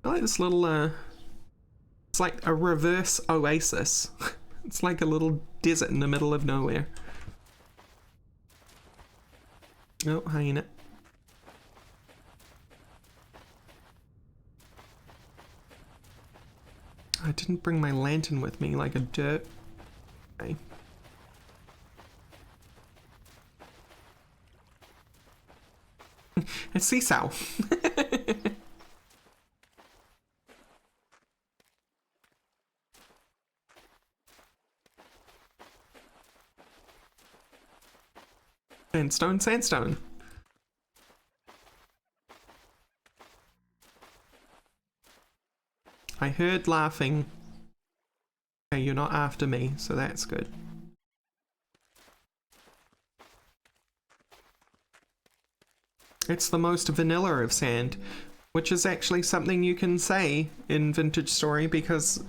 I like this little, it's like a reverse oasis. It's like a little desert in the middle of nowhere. Oh, hyena. I didn't bring my lantern with me like a dirt. Okay. A seesaw. Sandstone, sandstone. I heard laughing. Okay, you're not after me, so that's good. It's the most vanilla of sand, which is actually something you can say in Vintage Story because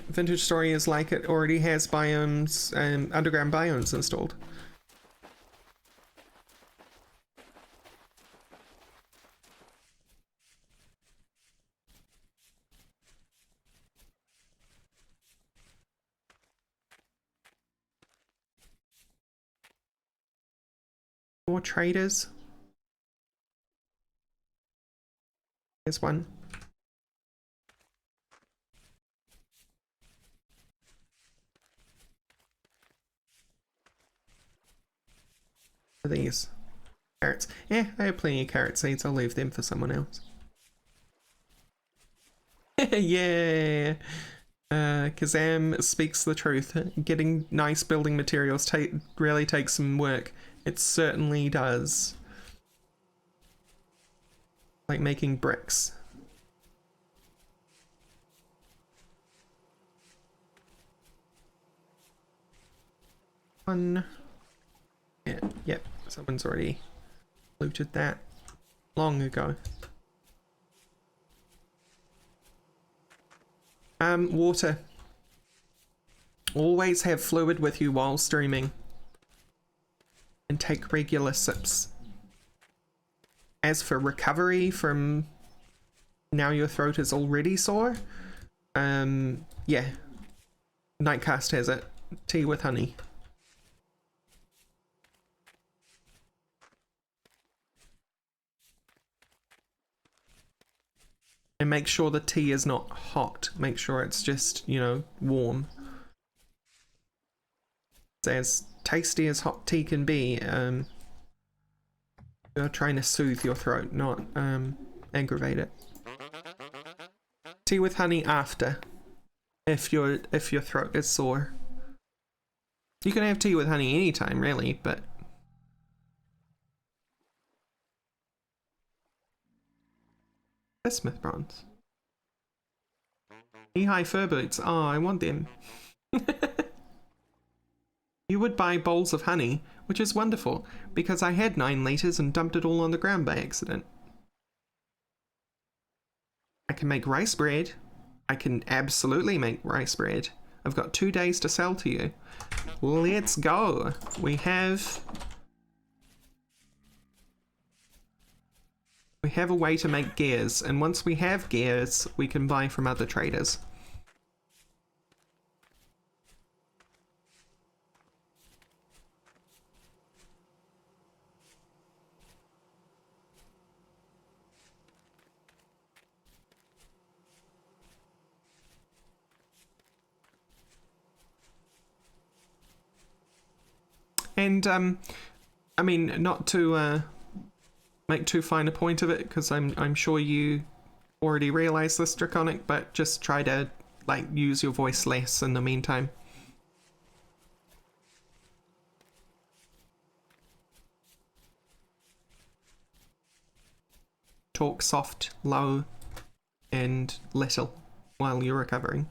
Vintage Story is like it already has biomes, underground biomes installed. More traders. Here's one. What are these? Carrots. Yeah, I have plenty of carrot seeds. I'll leave them for someone else. Yeah. Kazam speaks the truth. Getting nice building materials really takes some work. It certainly does. Like making bricks. One. Yeah, yep. Someone's already looted that long ago. Water. Always have fluid with you while streaming. And take regular sips. As for recovery from now your throat is already sore, yeah. Nightcast has it. Tea with honey. And make sure the tea is not hot. Make sure it's just, you know, warm. It's as tasty as hot tea can be. You're trying to soothe your throat, not aggravate it. Tea with honey after, if your throat is sore. You can have tea with honey anytime, really, but bismuth bronze. Knee-high fur boots. Oh, I want them. You would buy bowls of honey, which is wonderful, because I had 9 liters and dumped it all on the ground by accident. I can make rice bread. I can absolutely make rice bread. I've got 2 days to sell to you. Let's go. We have a way to make gears, and once we have gears, we can buy from other traders. And I mean, not to make too fine a point of it, because I'm sure you already realize this, Draconic, but just try to like use your voice less in the meantime. talk soft, low, and little while you're recovering.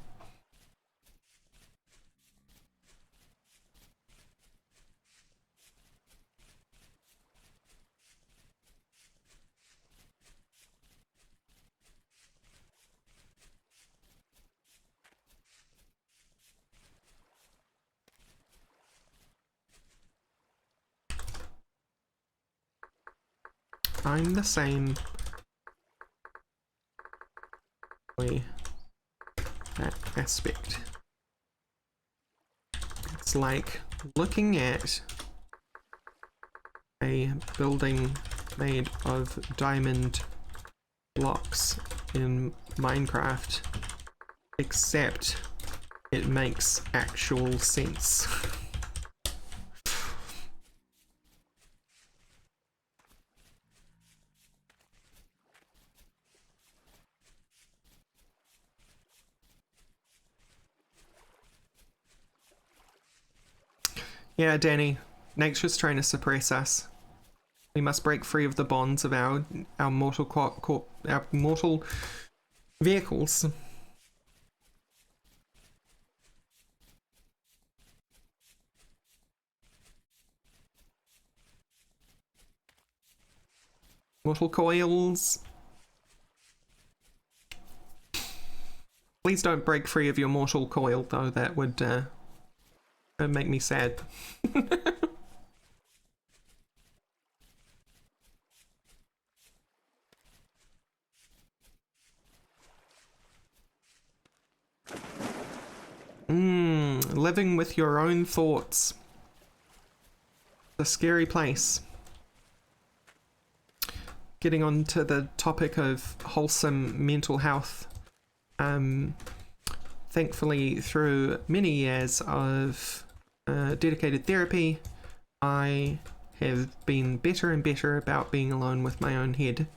I'm the same way that aspect. It's like looking at a building made of diamond blocks in Minecraft, except it makes actual sense. Yeah, Danny, nature's trying to suppress us. We must break free of the bonds of our mortal vehicles. Mortal coils. Please don't break free of your mortal coil, though. That would make me sad. Living with your own thoughts. A scary place. Getting on to the topic of wholesome mental health. Thankfully, through many years of dedicated therapy, I have been better and better about being alone with my own head.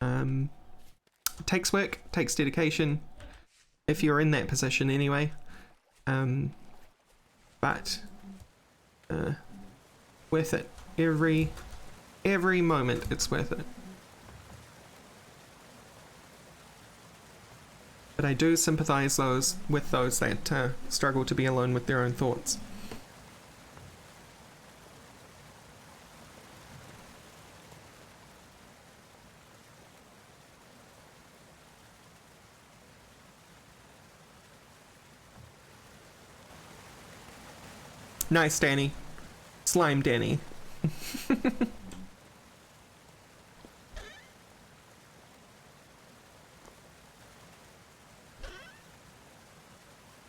It takes work, takes dedication, if you're in that position anyway. But worth it. Every moment it's worth it. But I do sympathize with those that struggle to be alone with their own thoughts. Nice, Danny. Slime Danny.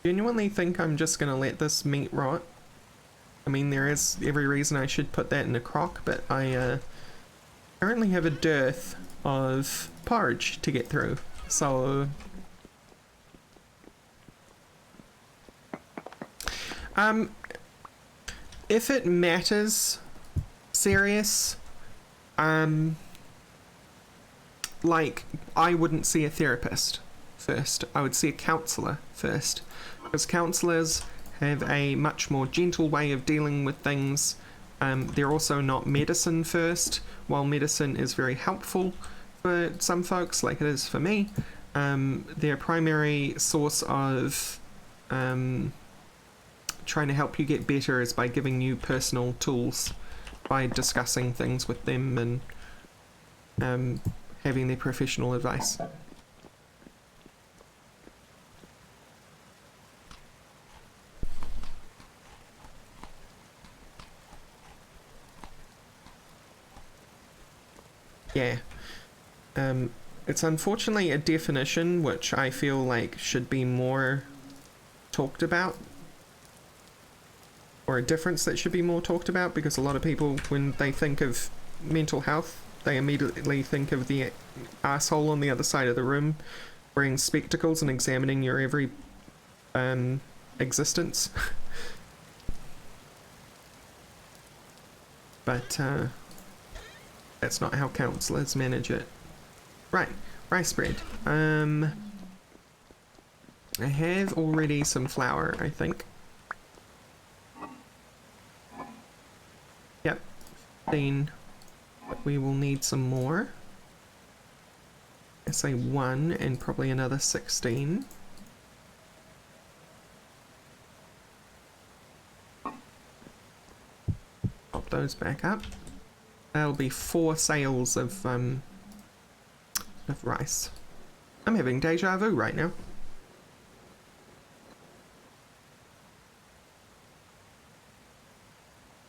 Genuinely think I'm just gonna let this meat rot. I mean, there is every reason I should put that in a crock, but I currently have a dearth of porridge to get through, so if it matters, serious, like, I wouldn't see a therapist first. I would see a counsellor first, because counsellors have a much more gentle way of dealing with things. They're also not medicine first. While medicine is very helpful for some folks, like it is for me, their primary source of trying to help you get better is by giving you personal tools, by discussing things with them and having their professional advice. Yeah. It's unfortunately a definition which I feel like should be more talked about, or a difference that should be more talked about, because a lot of people, when they think of mental health, they immediately think of the asshole on the other side of the room wearing spectacles and examining your every existence. But that's not how counsellors manage it. Right, rice bread. I have already some flour, I think. Yep, 15. But we will need some more. I say 1 and probably another 16. Pop those back up. That'll be 4 sales of rice. I'm having deja vu right now.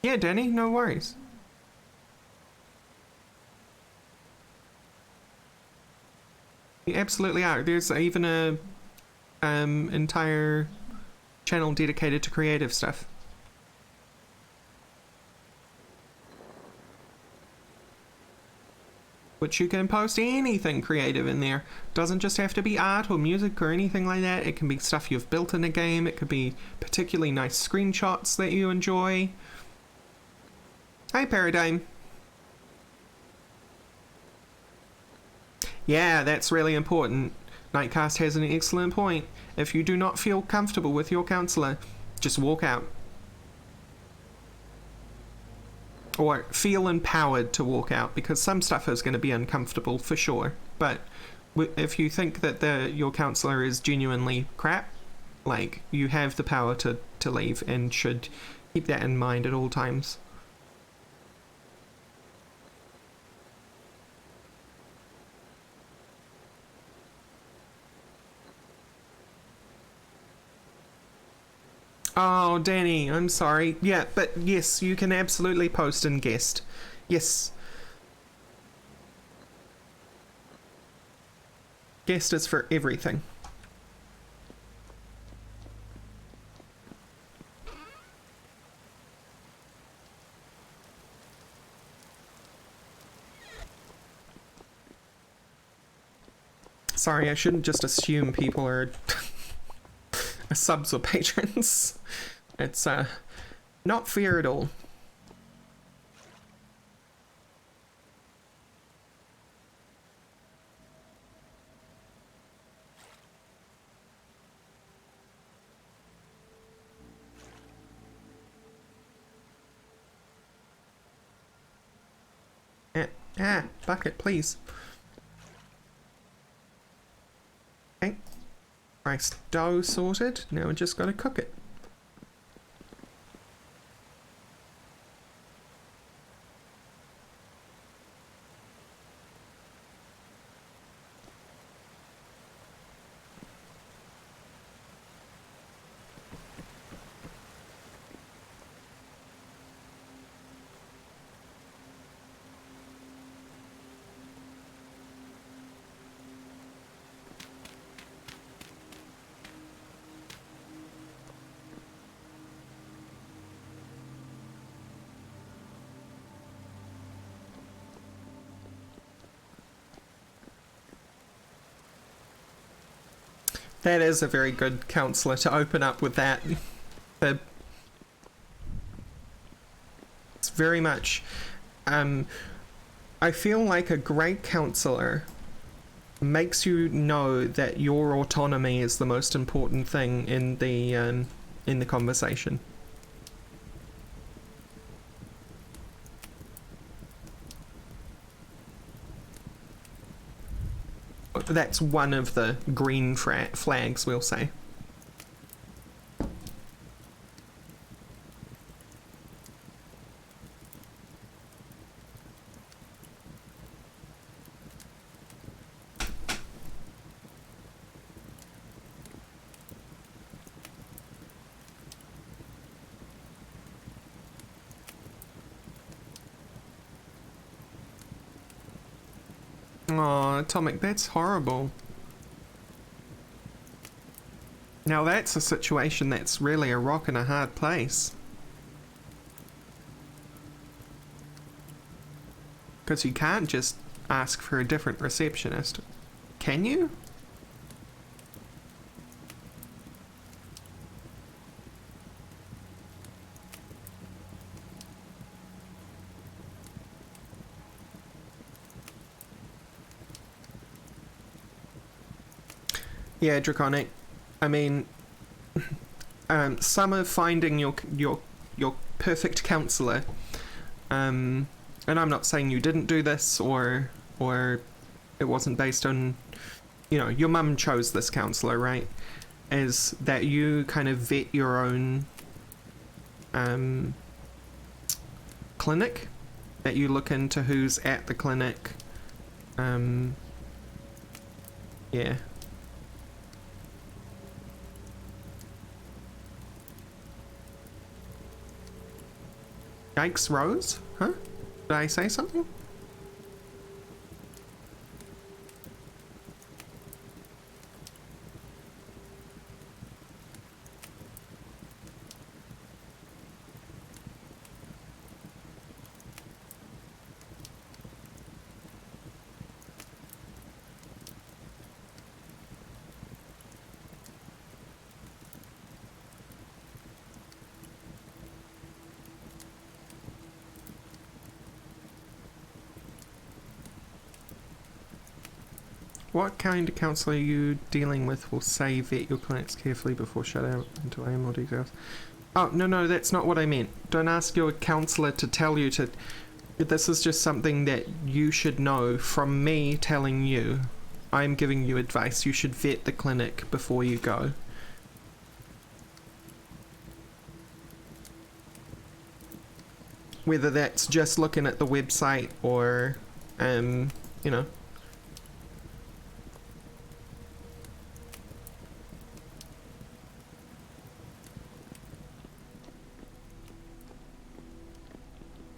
Yeah, Danny, no worries. You absolutely are. There's even a entire channel dedicated to creative stuff. Which you can post anything creative in there. Doesn't just have to be art or music or anything like that. It can be stuff you've built in a game. It could be particularly nice screenshots that you enjoy. Hey, Paradigm. Yeah, that's really important. Nightcast has an excellent point. If you do not feel comfortable with your counsellor, just walk out. Or feel empowered to walk out, because some stuff is going to be uncomfortable for sure. But if you think that your counsellor is genuinely crap, like, you have the power to leave and should keep that in mind at all times. Oh, Danny, I'm sorry. Yeah, but yes, you can absolutely post and guest. Yes. Guest is for everything. Sorry, I shouldn't just assume people are subs or patrons. It's not fair at all. Bucket, please. Okay. Rice dough sorted. Now we just gotta cook it. That is a very good counsellor to open up with that. It's very much... I feel like a great counsellor makes you know that your autonomy is the most important thing in the conversation. That's one of the green flags, we'll say. Aw, Atomic, that's horrible. Now that's a situation that's really a rock and a hard place. Because you can't just ask for a different receptionist. Can you? Yeah, Draconic. I mean, some of finding your perfect counsellor And I'm not saying you didn't do this, or it wasn't based on, you know, your mum chose this counsellor, right? Is that you kind of vet your own clinic, that you look into who's at the clinic. Yeah. Yikes, Rose? Huh? Did I say something? What kind of counsellor are you dealing with will say vet your clinics carefully before shut out until I have more details? Oh, no, that's not what I meant. Don't ask your counsellor to tell you to... This is just something that you should know from me telling you. I'm giving you advice. You should vet the clinic before you go. Whether that's just looking at the website or, you know...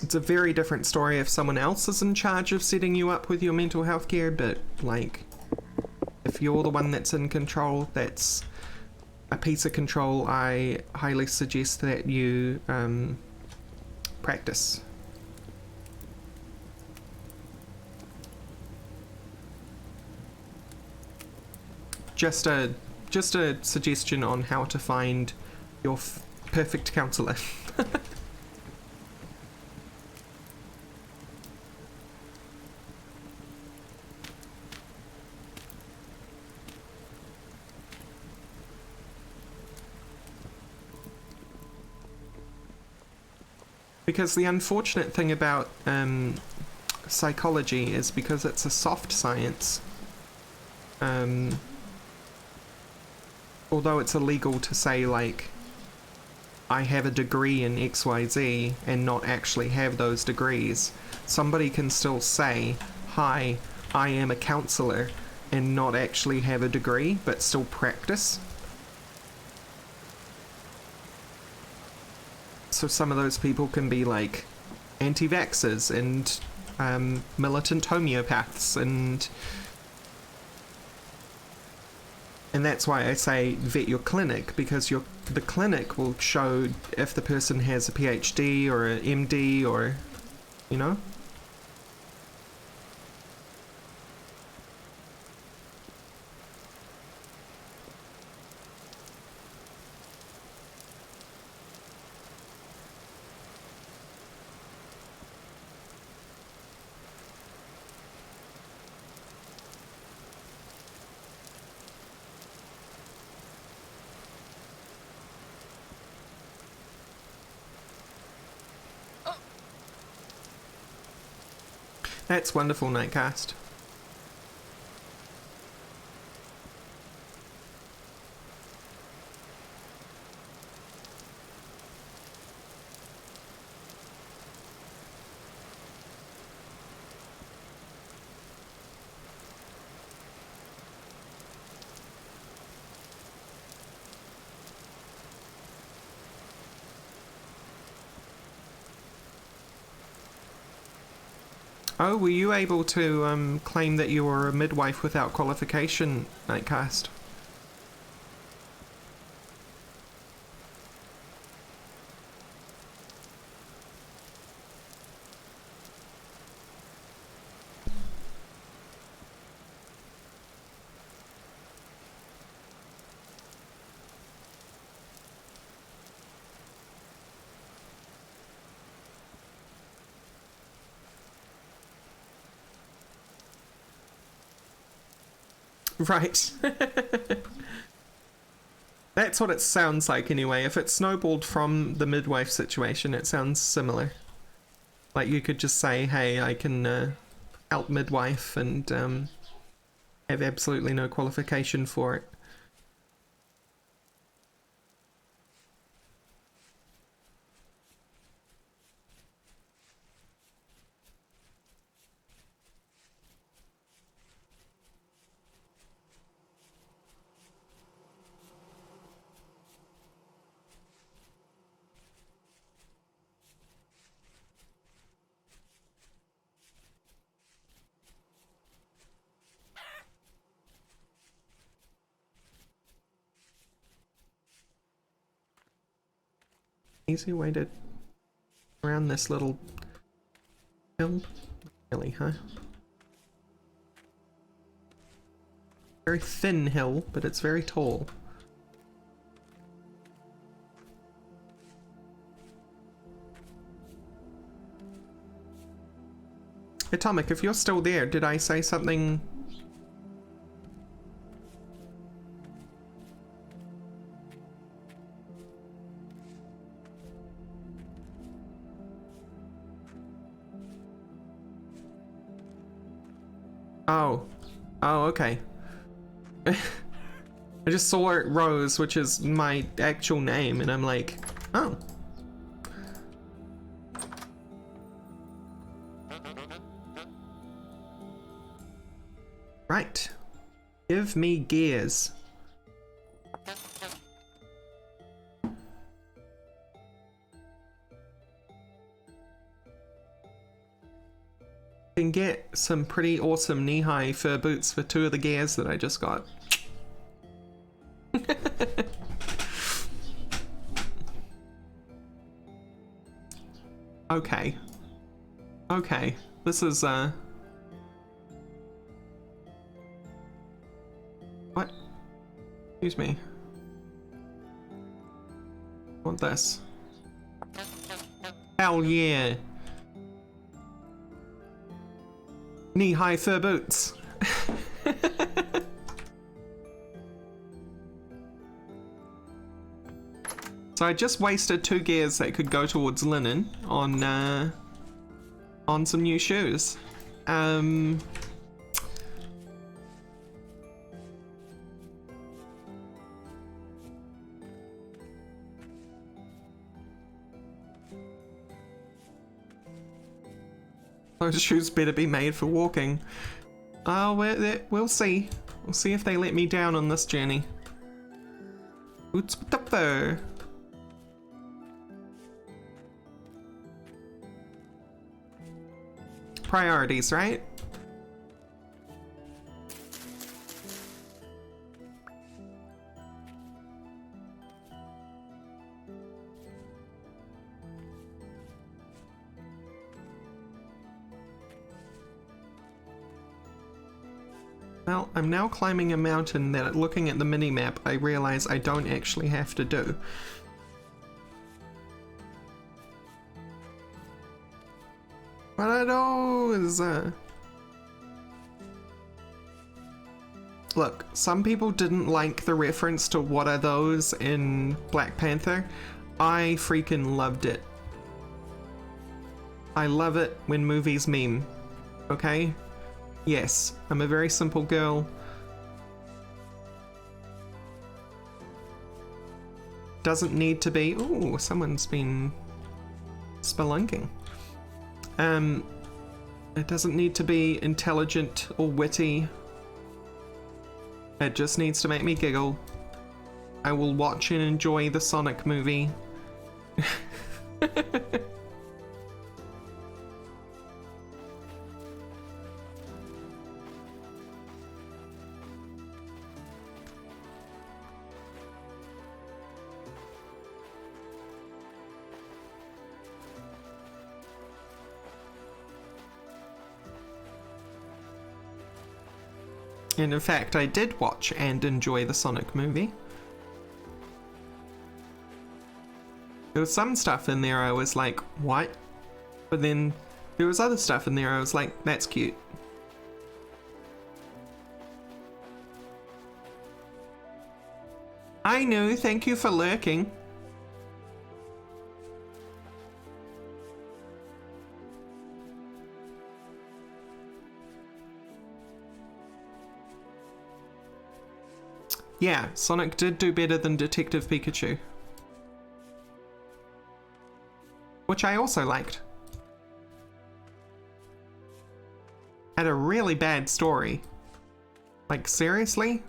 It's a very different story if someone else is in charge of setting you up with your mental health care, but, like, if you're the one that's in control, that's a piece of control I highly suggest that you, practice. Just a suggestion on how to find your perfect counsellor. Because the unfortunate thing about psychology is because it's a soft science, although it's illegal to say, like, I have a degree in XYZ and not actually have those degrees, somebody can still say, hi, I am a counsellor, and not actually have a degree, but still practice. So some of those people can be like anti-vaxxers and militant homeopaths, and that's why I say vet your clinic, because the clinic will show if the person has a PhD or an MD or, you know. That's wonderful, Nightcast. Oh, were you able to claim that you were a midwife without qualification, Nightcast? Right. That's what it sounds like anyway. If it snowballed from the midwife situation, it sounds similar. Like, you could just say, hey, I can help midwife and have absolutely no qualification for it. Easy way to around this little hill, really, huh? Very thin hill, but it's very tall. Atomic, if you're still there, did I say something? Oh. Oh, okay. I just saw it Rose, which is my actual name, and I'm like, oh. Right. Give me gears. Can get some pretty awesome knee-high fur boots for 2 of the gears that I just got. Okay. Okay. This is what? Excuse me. Want this? Hell yeah. Knee-high fur boots. So I just wasted 2 gears that could go towards linen on some new shoes. Those shoes better be made for walking. Oh, we'll see. We'll see if they let me down on this journey. Boots with the fur. Priorities, right? Well, I'm now climbing a mountain that, looking at the mini-map, I realize I don't actually have to do. What are those? Look, some people didn't like the reference to what are those in Black Panther. I freaking loved it. I love it when movies meme. Okay? Yes, I'm a very simple girl. Doesn't need to be... Ooh, someone's been spelunking. It doesn't need to be intelligent or witty. It just needs to make me giggle. I will watch and enjoy the Sonic movie. And in fact, I did watch and enjoy the Sonic movie. There was some stuff in there I was like, what? But then there was other stuff in there I was like, that's cute. I know, thank you for lurking. Yeah, Sonic did do better than Detective Pikachu. Which I also liked. Had a really bad story. Like, seriously?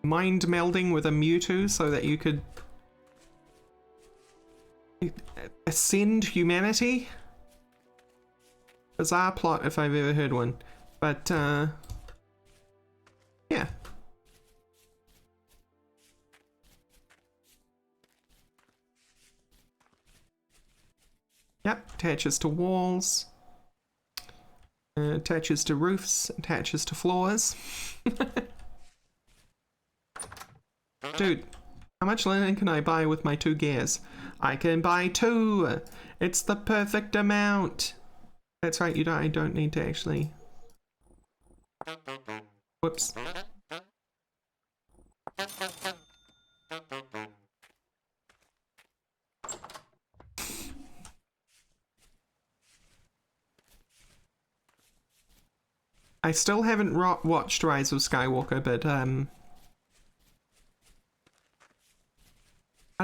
Mind melding with a Mewtwo so that you could ascend humanity? Bizarre plot if I've ever heard one. But, yeah. Yep, attaches to walls. Attaches to roofs, attaches to floors. Dude, how much linen can I buy with my 2 gears? I can buy 2! It's the perfect amount! That's right, I don't need to actually... Whoops. I still haven't watched Rise of Skywalker, but, I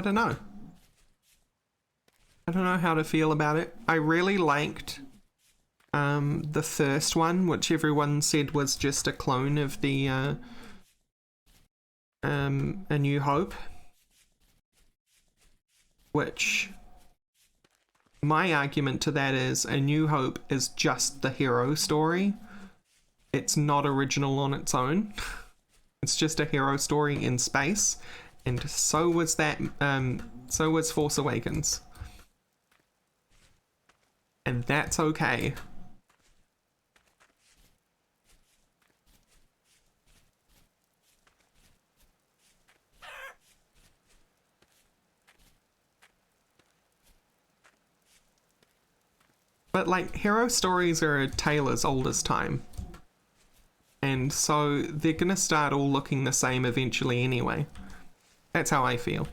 don't know. I don't know how to feel about it. I really liked the first one, which everyone said was just a clone of the A New Hope. Which my argument to that is A New Hope is just the hero story. It's not original on its own. It's just a hero story in space. And so was that, so was Force Awakens. And that's okay. But, like, hero stories are a tale as old as time. And so they're gonna start all looking the same eventually anyway. That's how I feel.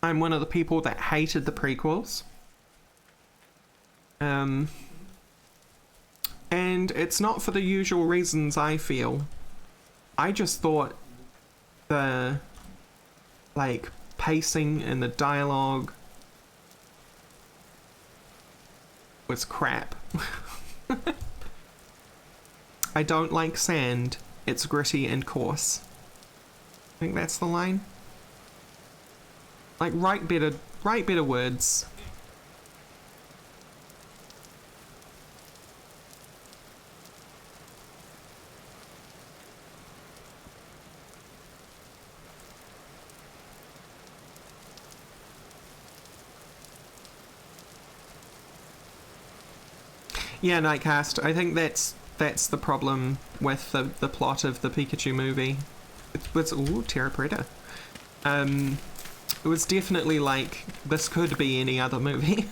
I'm one of the people that hated the prequels. And it's not for the usual reasons I feel. I just thought the, like, pacing and the dialogue was crap. I don't like sand. It's gritty and coarse. I think that's the line. Like, write better words. Yeah, Nightcast. I think that's the problem with the plot of the Pikachu movie. It was Terra Preta. It was definitely like, this could be any other movie.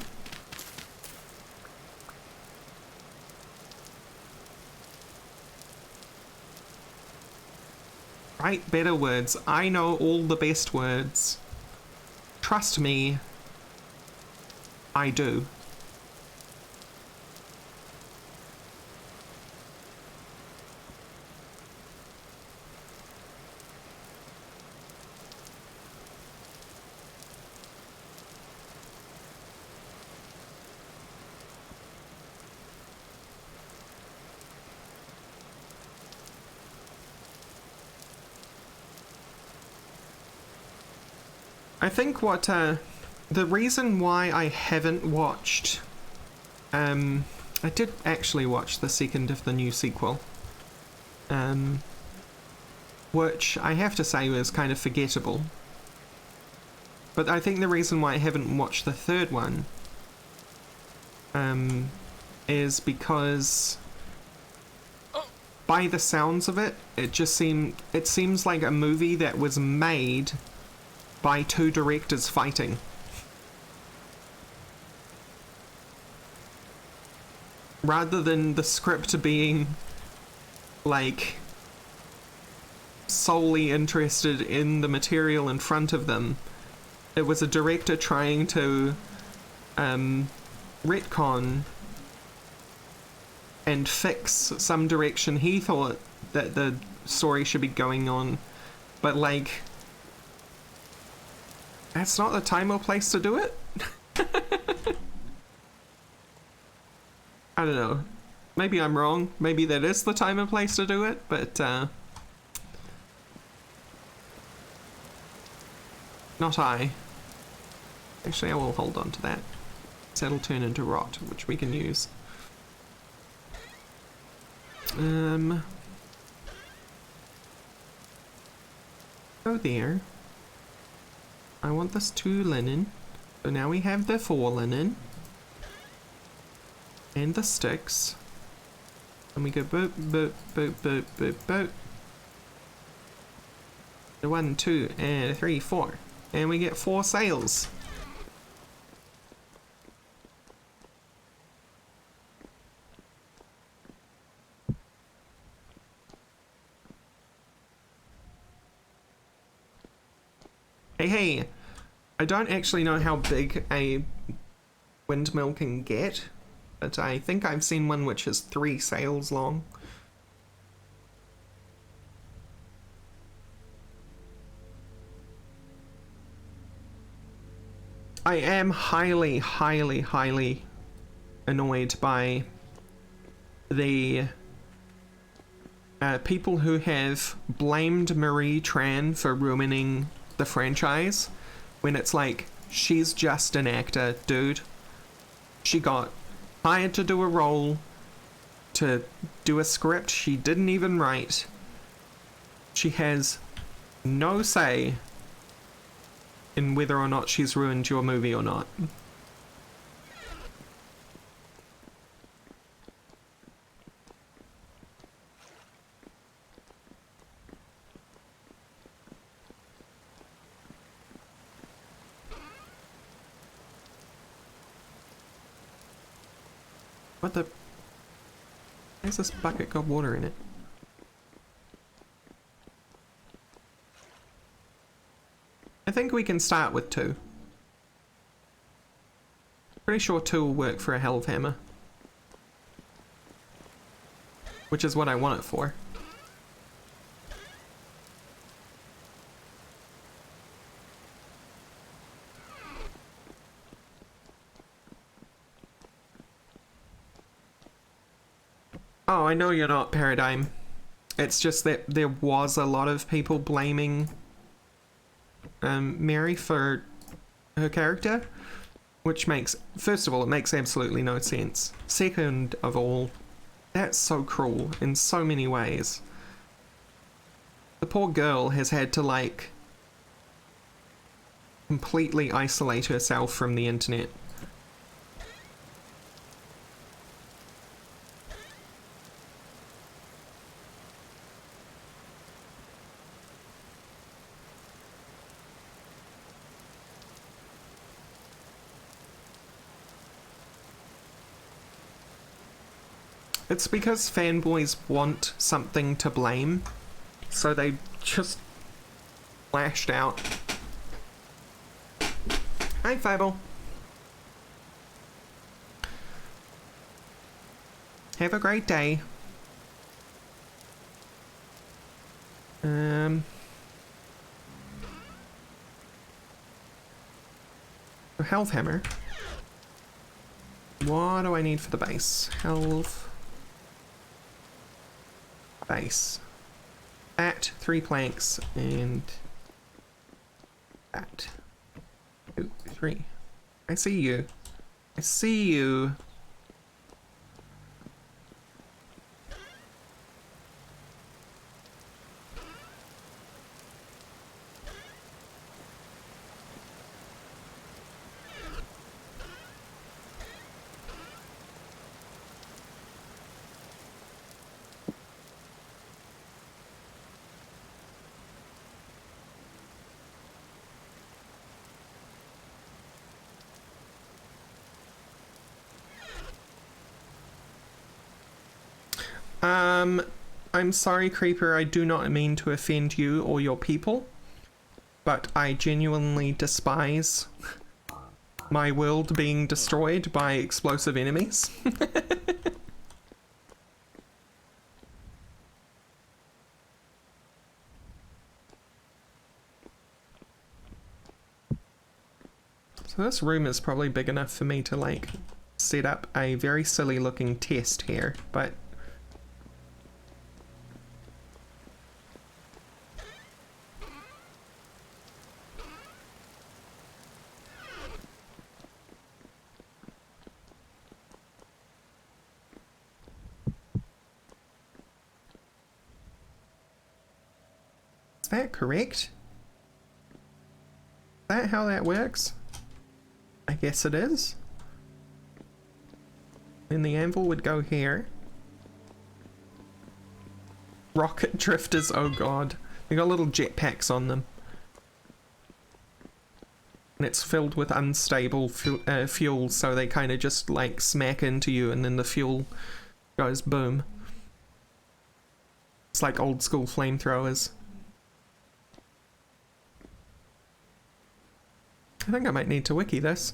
Write better words. I know all the best words. Trust me, I do. I think what, the reason why I haven't watched, I did actually watch the second of the new sequel, which I have to say was kind of forgettable. But I think the reason why I haven't watched the third one, is because by the sounds of it, it seems like a movie that was made by 2 directors fighting. Rather than the script being, like, solely interested in the material in front of them. It was a director trying to retcon and fix some direction he thought that the story should be going on. But, like, that's not the time or place to do it. I don't know. Maybe I'm wrong. Maybe that is the time and place to do it, but, not I. Actually, I will hold on to that. So that'll turn into rot, which we can use. Go there. I want this 2 linen. So now we have the 4 linen. And the sticks. And we go boop, boop, boop, boop, boop, boop. 1, 2, and 3, 4. And we get 4 sails. Hey, I don't actually know how big a windmill can get, but I think I've seen one which is 3 sails long. I am highly, highly, highly annoyed by the people who have blamed Marie Tran for ruining the franchise, when it's like, she's just an actor, dude. She got hired to do a role, to do a script she didn't even write. She has no say in whether or not she's ruined your movie or not. What the... Why's this bucket got water in it? I think we can start with 2. Pretty sure 2 will work for a Helve Hammer. Which is what I want it for. Oh, I know you're not, Paradigm. It's just that there was a lot of people blaming Mary for her character, which makes, first of all, it makes absolutely no sense. Second of all, that's so cruel in so many ways. The poor girl has had to, like, completely isolate herself from the internet. It's because fanboys want something to blame, so they just lashed out. Hi, Fable. Have a great day. Health hammer. What do I need for the base? Health. Base. That, 3 planks, and that. 2, 3. I see you. I see you. I'm sorry, Creeper, I do not mean to offend you or your people, but I genuinely despise my world being destroyed by explosive enemies. So this room is probably big enough for me to, like, set up a very silly looking test here, but is that correct? Is that how that works? I guess it is. Then the anvil would go here. Rocket drifters, oh god. They got little jetpacks on them. And it's filled with unstable fuel, so they kind of just like smack into you and then the fuel goes boom. It's like old school flamethrowers. I think I might need to wiki this.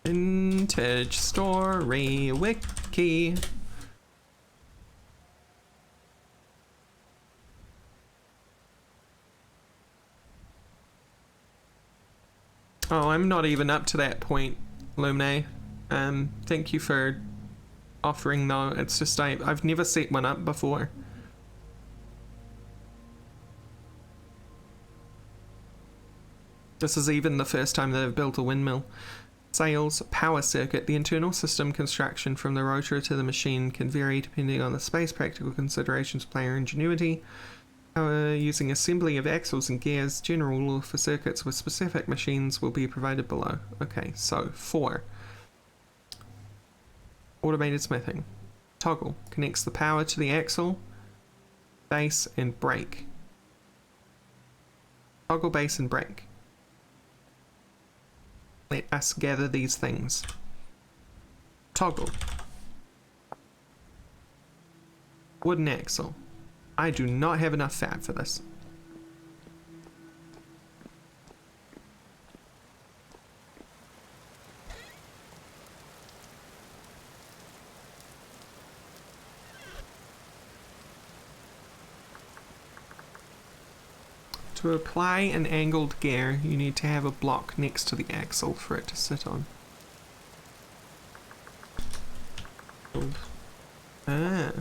Vintage story wiki. Oh, I'm not even up to that point, Lumne. Thank you for offering though. It's just I've never set one up before. This is even the first time that I've built a windmill. Sails, power circuit. The internal system construction from the rotor to the machine can vary depending on the space, practical considerations, player ingenuity. Power using assembly of axles and gears. General rule for circuits with specific machines will be provided below. Okay, so 4. Automated smithing. Toggle. Connects the power to the axle, base, and brake. Toggle, base, and brake. Let us gather these things. Toggle. Wooden axle. I do not have enough fat for this. To apply an angled gear, you need to have a block next to the axle for it to sit on. Ah.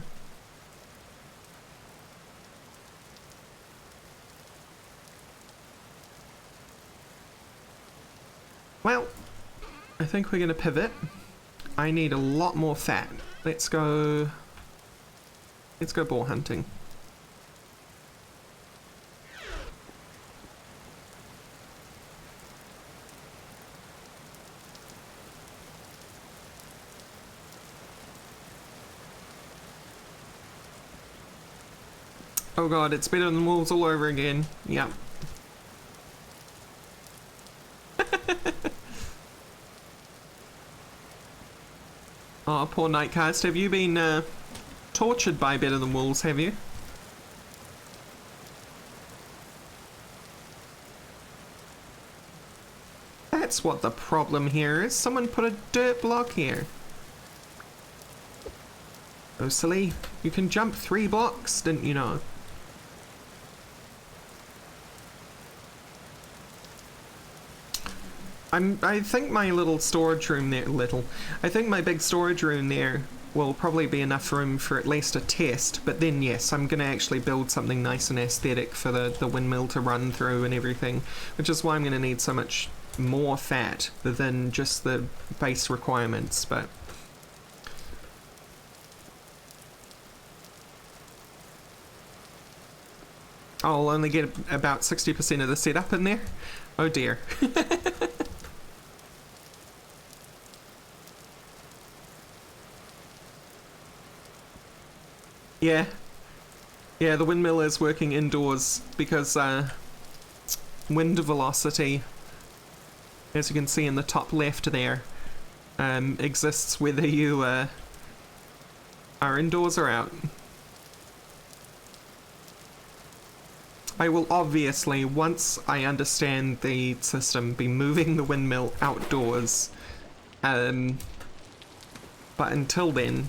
Well, I think we're going to pivot. I need a lot more fat. Let's go boar hunting. Oh god, it's better than wolves all over again. Yep. Oh, poor Nightcast. Have you been tortured by Better Than Wolves, have you? That's what the problem here is. Someone put a dirt block here. Oh, silly. You can jump 3 blocks, didn't you know? I think my little storage room there, I think my big storage room there will probably be enough room for at least a test, but then yes, I'm going to actually build something nice and aesthetic for the windmill to run through and everything, which is why I'm going to need so much more fat than just the base requirements, but... I'll only get about 60% of the setup in there. Oh dear. Yeah. Yeah, the windmill is working indoors because wind velocity, as you can see in the top left there, exists whether you Our indoors are out. I will obviously, once I understand the system, be moving the windmill outdoors. But until then...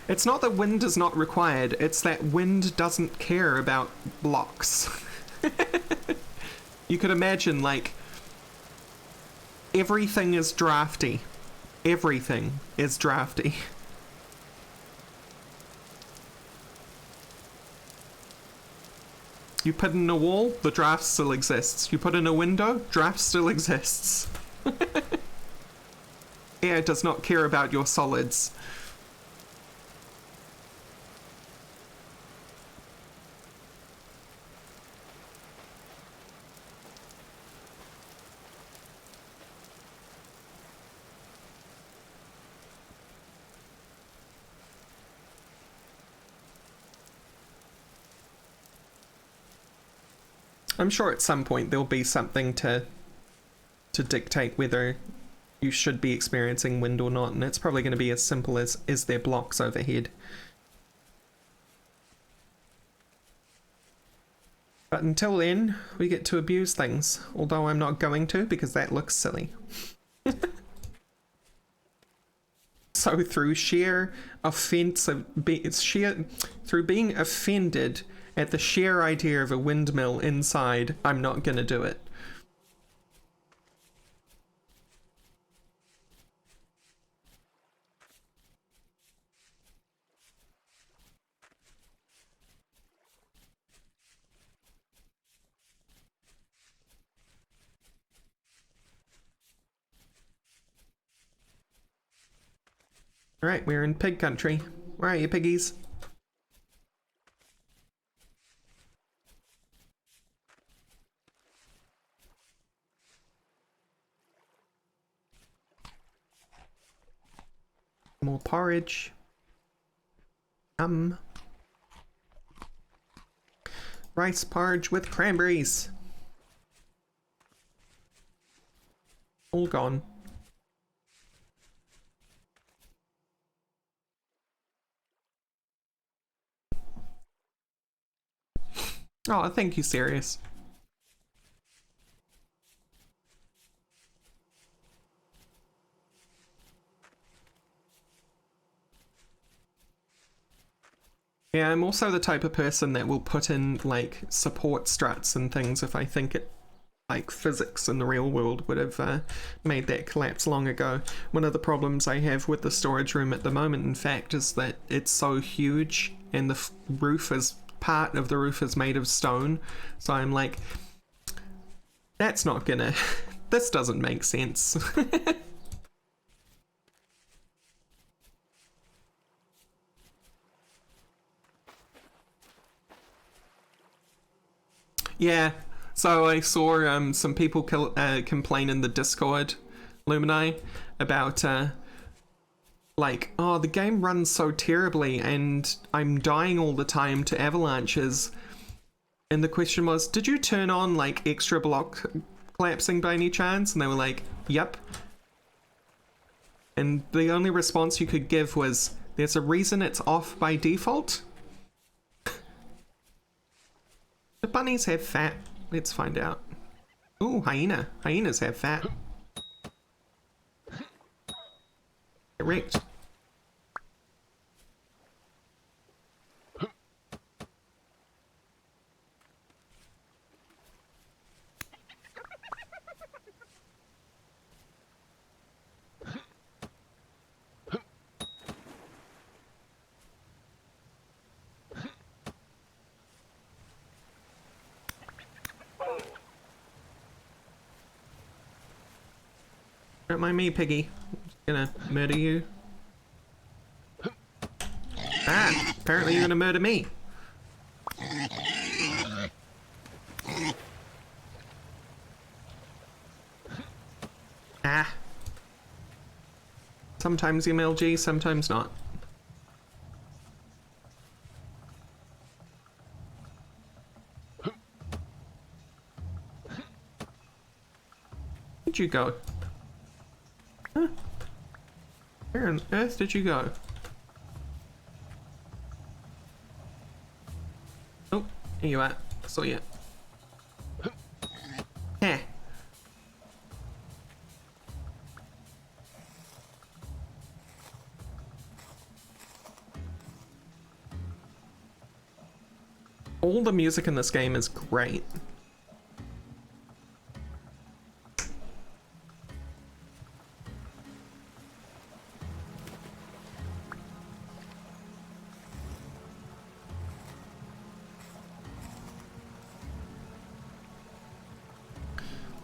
It's not that wind is not required, it's that wind doesn't care about blocks. You could imagine, like, everything is drafty. Everything is drafty. You put in a wall, the draft still exists. You put in a window, draft still exists. Air does not care about your solids. I'm sure at some point there'll be something to dictate whether you should be experiencing wind or not, and it's probably going to be as simple as, is there blocks overhead? But until then, we get to abuse things, although I'm not going to because that looks silly. So through sheer offense of through being offended at the sheer idea of a windmill inside, I'm not gonna do it. Alright, we're in pig country. Where are you, piggies? More porridge. Rice porridge with cranberries. All gone. Oh, thank you, Sirius. Yeah, I'm also the type of person that will put in, like, support struts and things if I think it, like, physics in the real world would have made that collapse long ago. One of the problems I have with the storage room at the moment, in fact, is that it's so huge and the roof is... part of the roof is made of stone, so I'm like, that's not gonna... this doesn't make sense. Yeah, so I saw some people complain in the Discord, Lumini, about like, oh, the game runs so terribly and I'm dying all the time to avalanches. And the question was, did you turn on, like, extra block collapsing by any chance? And they were like, yep. And the only response you could give was, there's a reason it's off by default? The bunnies have fat. Let's find out. Ooh, hyena. Hyenas have fat. Correct. Don't mind me, piggy. I'm just gonna murder you. Ah, apparently you're gonna murder me. Ah. Sometimes MLG, sometimes not. Where'd you go? Huh? Where on earth did you go? Oh, here you are. I saw you. Heh. All the music in this game is great.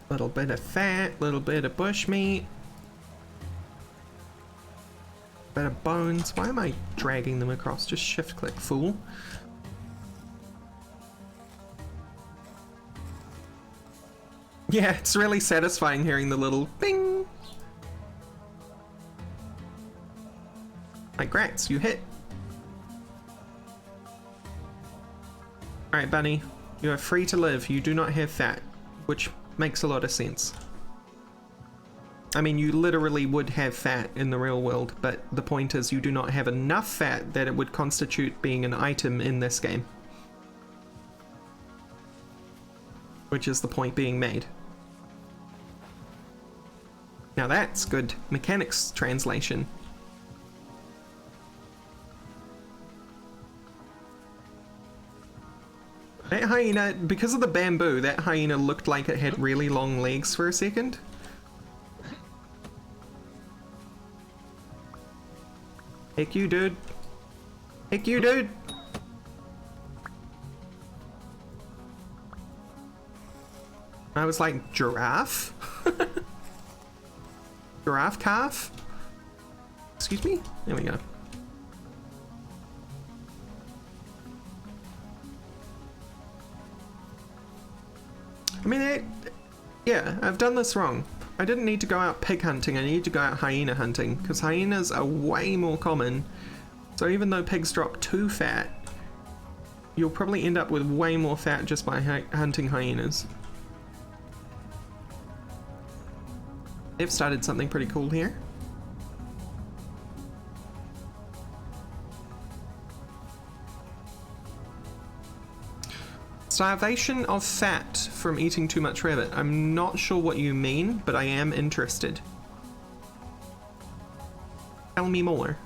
Little bit of fat, little bit of bushmeat. Bit of bones. Why am I dragging them across? Just shift click, fool. Yeah, it's really satisfying hearing the little bing. Like, Grax, you hit. Alright, Bunny. You are free to live. You do not have fat. Which makes a lot of sense. I mean, you literally would have fat in the real world, but the point is you do not have enough fat that it would constitute being an item in this game. Which is the point being made. Now that's good mechanics translation. That hyena, because of the bamboo, that hyena looked like it had really long legs for a second. Heck you, dude. Heck you, dude. I was like, giraffe? Giraffe calf? Excuse me? There we go. I mean, yeah, I've done this wrong. I didn't need to go out pig hunting, I needed to go out hyena hunting, because hyenas are way more common. So even though pigs drop 2 fat, you'll probably end up with way more fat just by hunting hyenas. They've started something pretty cool here. Starvation of fat from eating too much rabbit. I'm not sure what you mean, but I am interested. Tell me more.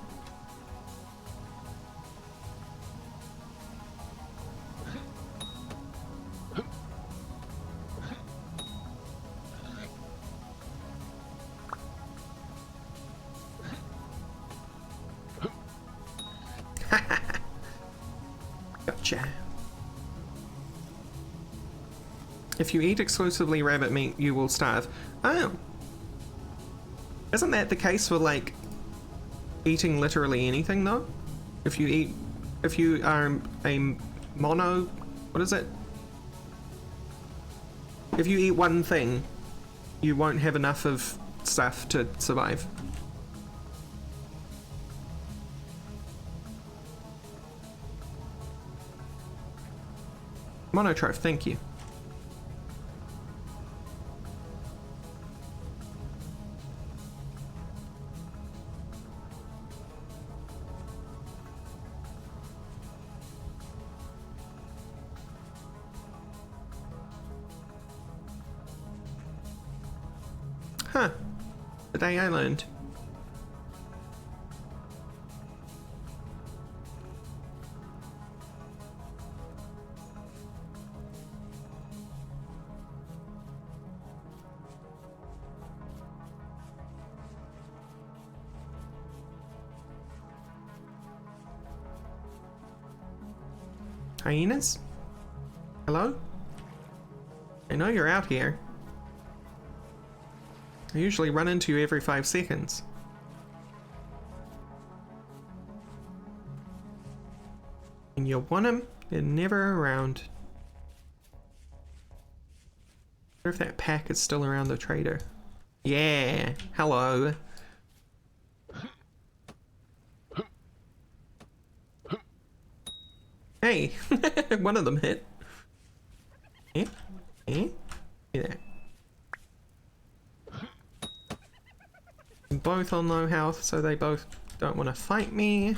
Gotcha. If you eat exclusively rabbit meat, you will starve. Oh. Isn't that the case for, like, eating literally anything, though? If you are a mono... what is it? If you eat one thing, you won't have enough of stuff to survive. Monotroph, thank you. Huh. Today I learned. Hyenas? Hello? I know you're out here. I usually run into you every 5 seconds. And you want them, they're never around. I wonder if that pack is still around the trader. Yeah, hello. Hey, one of them hit. Yeah. both on low health, so they both don't want to fight me.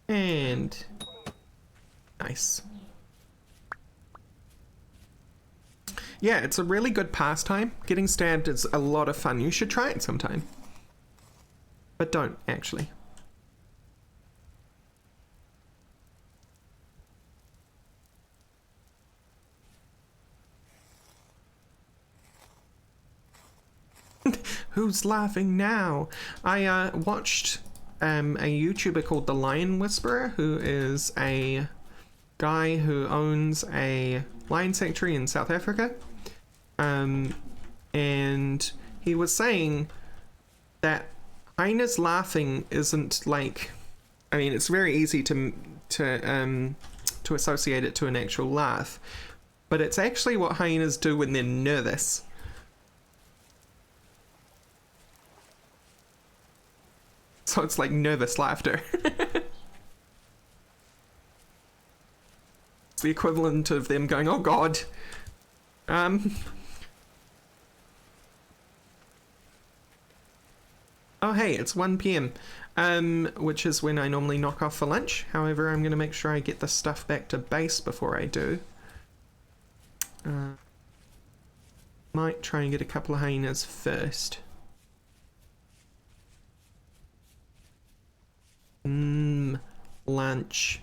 And nice. Yeah, it's a really good pastime. Getting stabbed is a lot of fun. You should try it sometime. But don't, actually. Who's laughing now? I watched a YouTuber called The Lion Whisperer, who is a guy who owns a lion sanctuary in South Africa. And he was saying that hyenas laughing isn't like, I mean, it's very easy to associate it to an actual laugh, but it's actually what hyenas do when they're nervous. So it's like nervous laughter. It's the equivalent of them going, "Oh God." Oh hey, it's 1 p.m. Which is when I normally knock off for lunch. However, I'm going to make sure I get the stuff back to base before I do. Might try and get a couple of hyenas first. Lunch.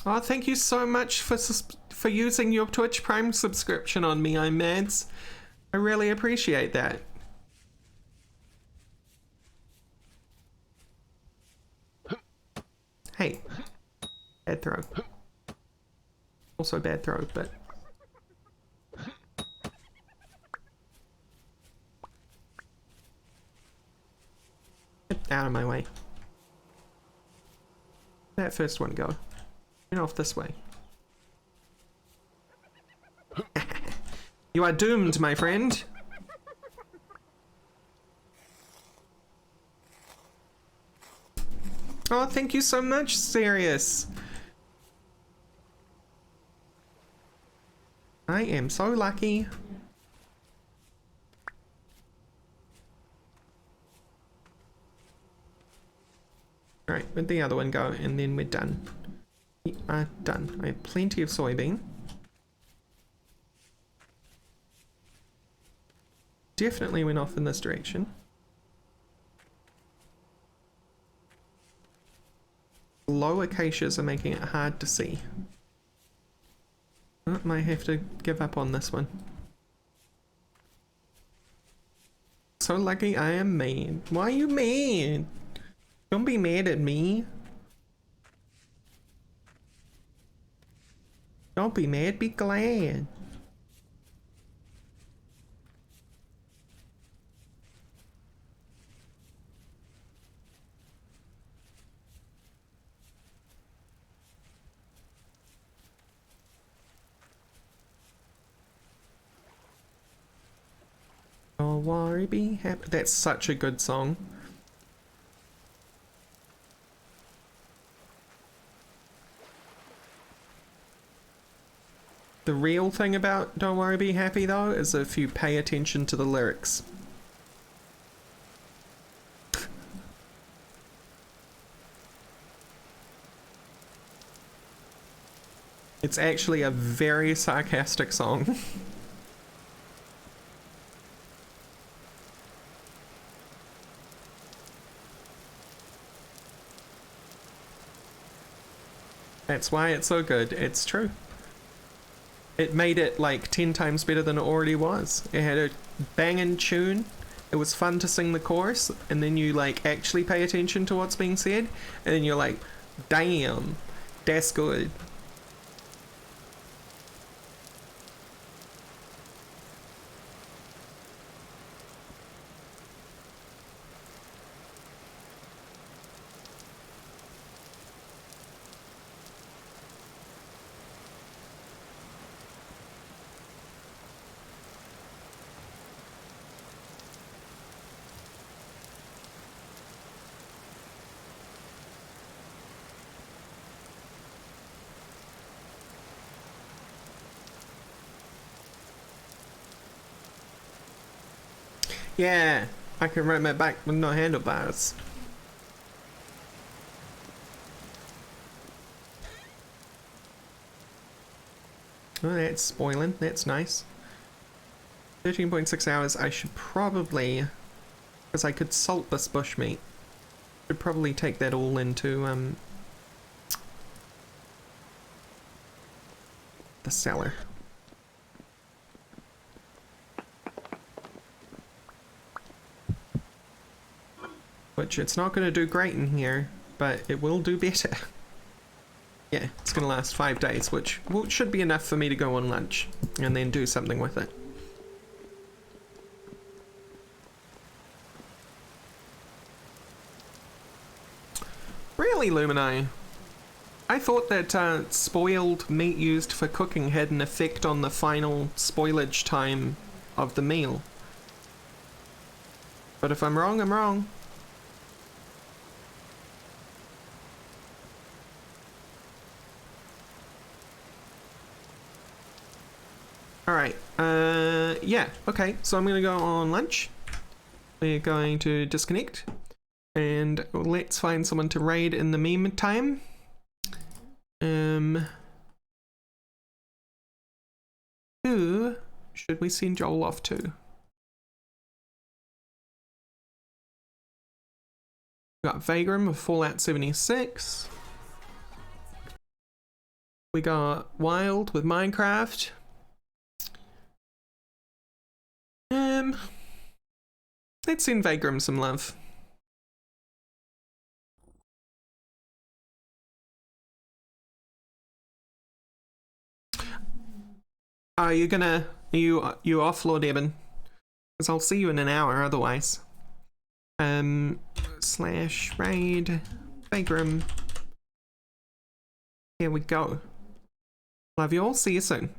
Oh, thank you so much for using your Twitch Prime subscription on me, I'm Mads. I really appreciate that. Hey, bad throw. Also bad throw, but... Get out of my way. That first one go. Turn off this way. You are doomed, my friend. Oh, thank you so much, Sirius. I am so lucky. Alright, where'd the other one go? And then we're done. We are done. I have plenty of soybean. Definitely went off in this direction. Low acacias are making it hard to see. I might have to give up on this one. So lucky I am mad. Why are you mad? Don't be mad at me. Don't be mad, be glad. Don't worry, be happy. That's such a good song. The real thing about Don't Worry Be Happy though is if you pay attention to the lyrics. It's actually a very sarcastic song. That's why it's so good. It's true. It made it like 10 times better than it already was. It had a banging tune. It was fun to sing the chorus, and then you like actually pay attention to what's being said, and then you're like, damn, that's good. Yeah, I can ride my bike with no handlebars. Oh, that's spoiling. That's nice. 13.6 hours. I should probably, because I could salt this bushmeat, should probably take that all into the cellar. Which it's not going to do great in here, but it will do better. Yeah, it's going to last 5 days, which should be enough for me to go on lunch and then do something with it. Really, Lumini? I thought that spoiled meat used for cooking had an effect on the final spoilage time of the meal. But if I'm wrong, I'm wrong. Alright, yeah, okay, so I'm gonna go on lunch. We're going to disconnect. And let's find someone to raid in the meantime. Who should we send Joel off to? We got Vagram with Fallout 76. We got Wild with Minecraft. Let's send Vagram some love. Are you off, Lord Eben? Because I'll see you in an hour otherwise. Slash raid Vagram. Here we go. Love you all. See you soon.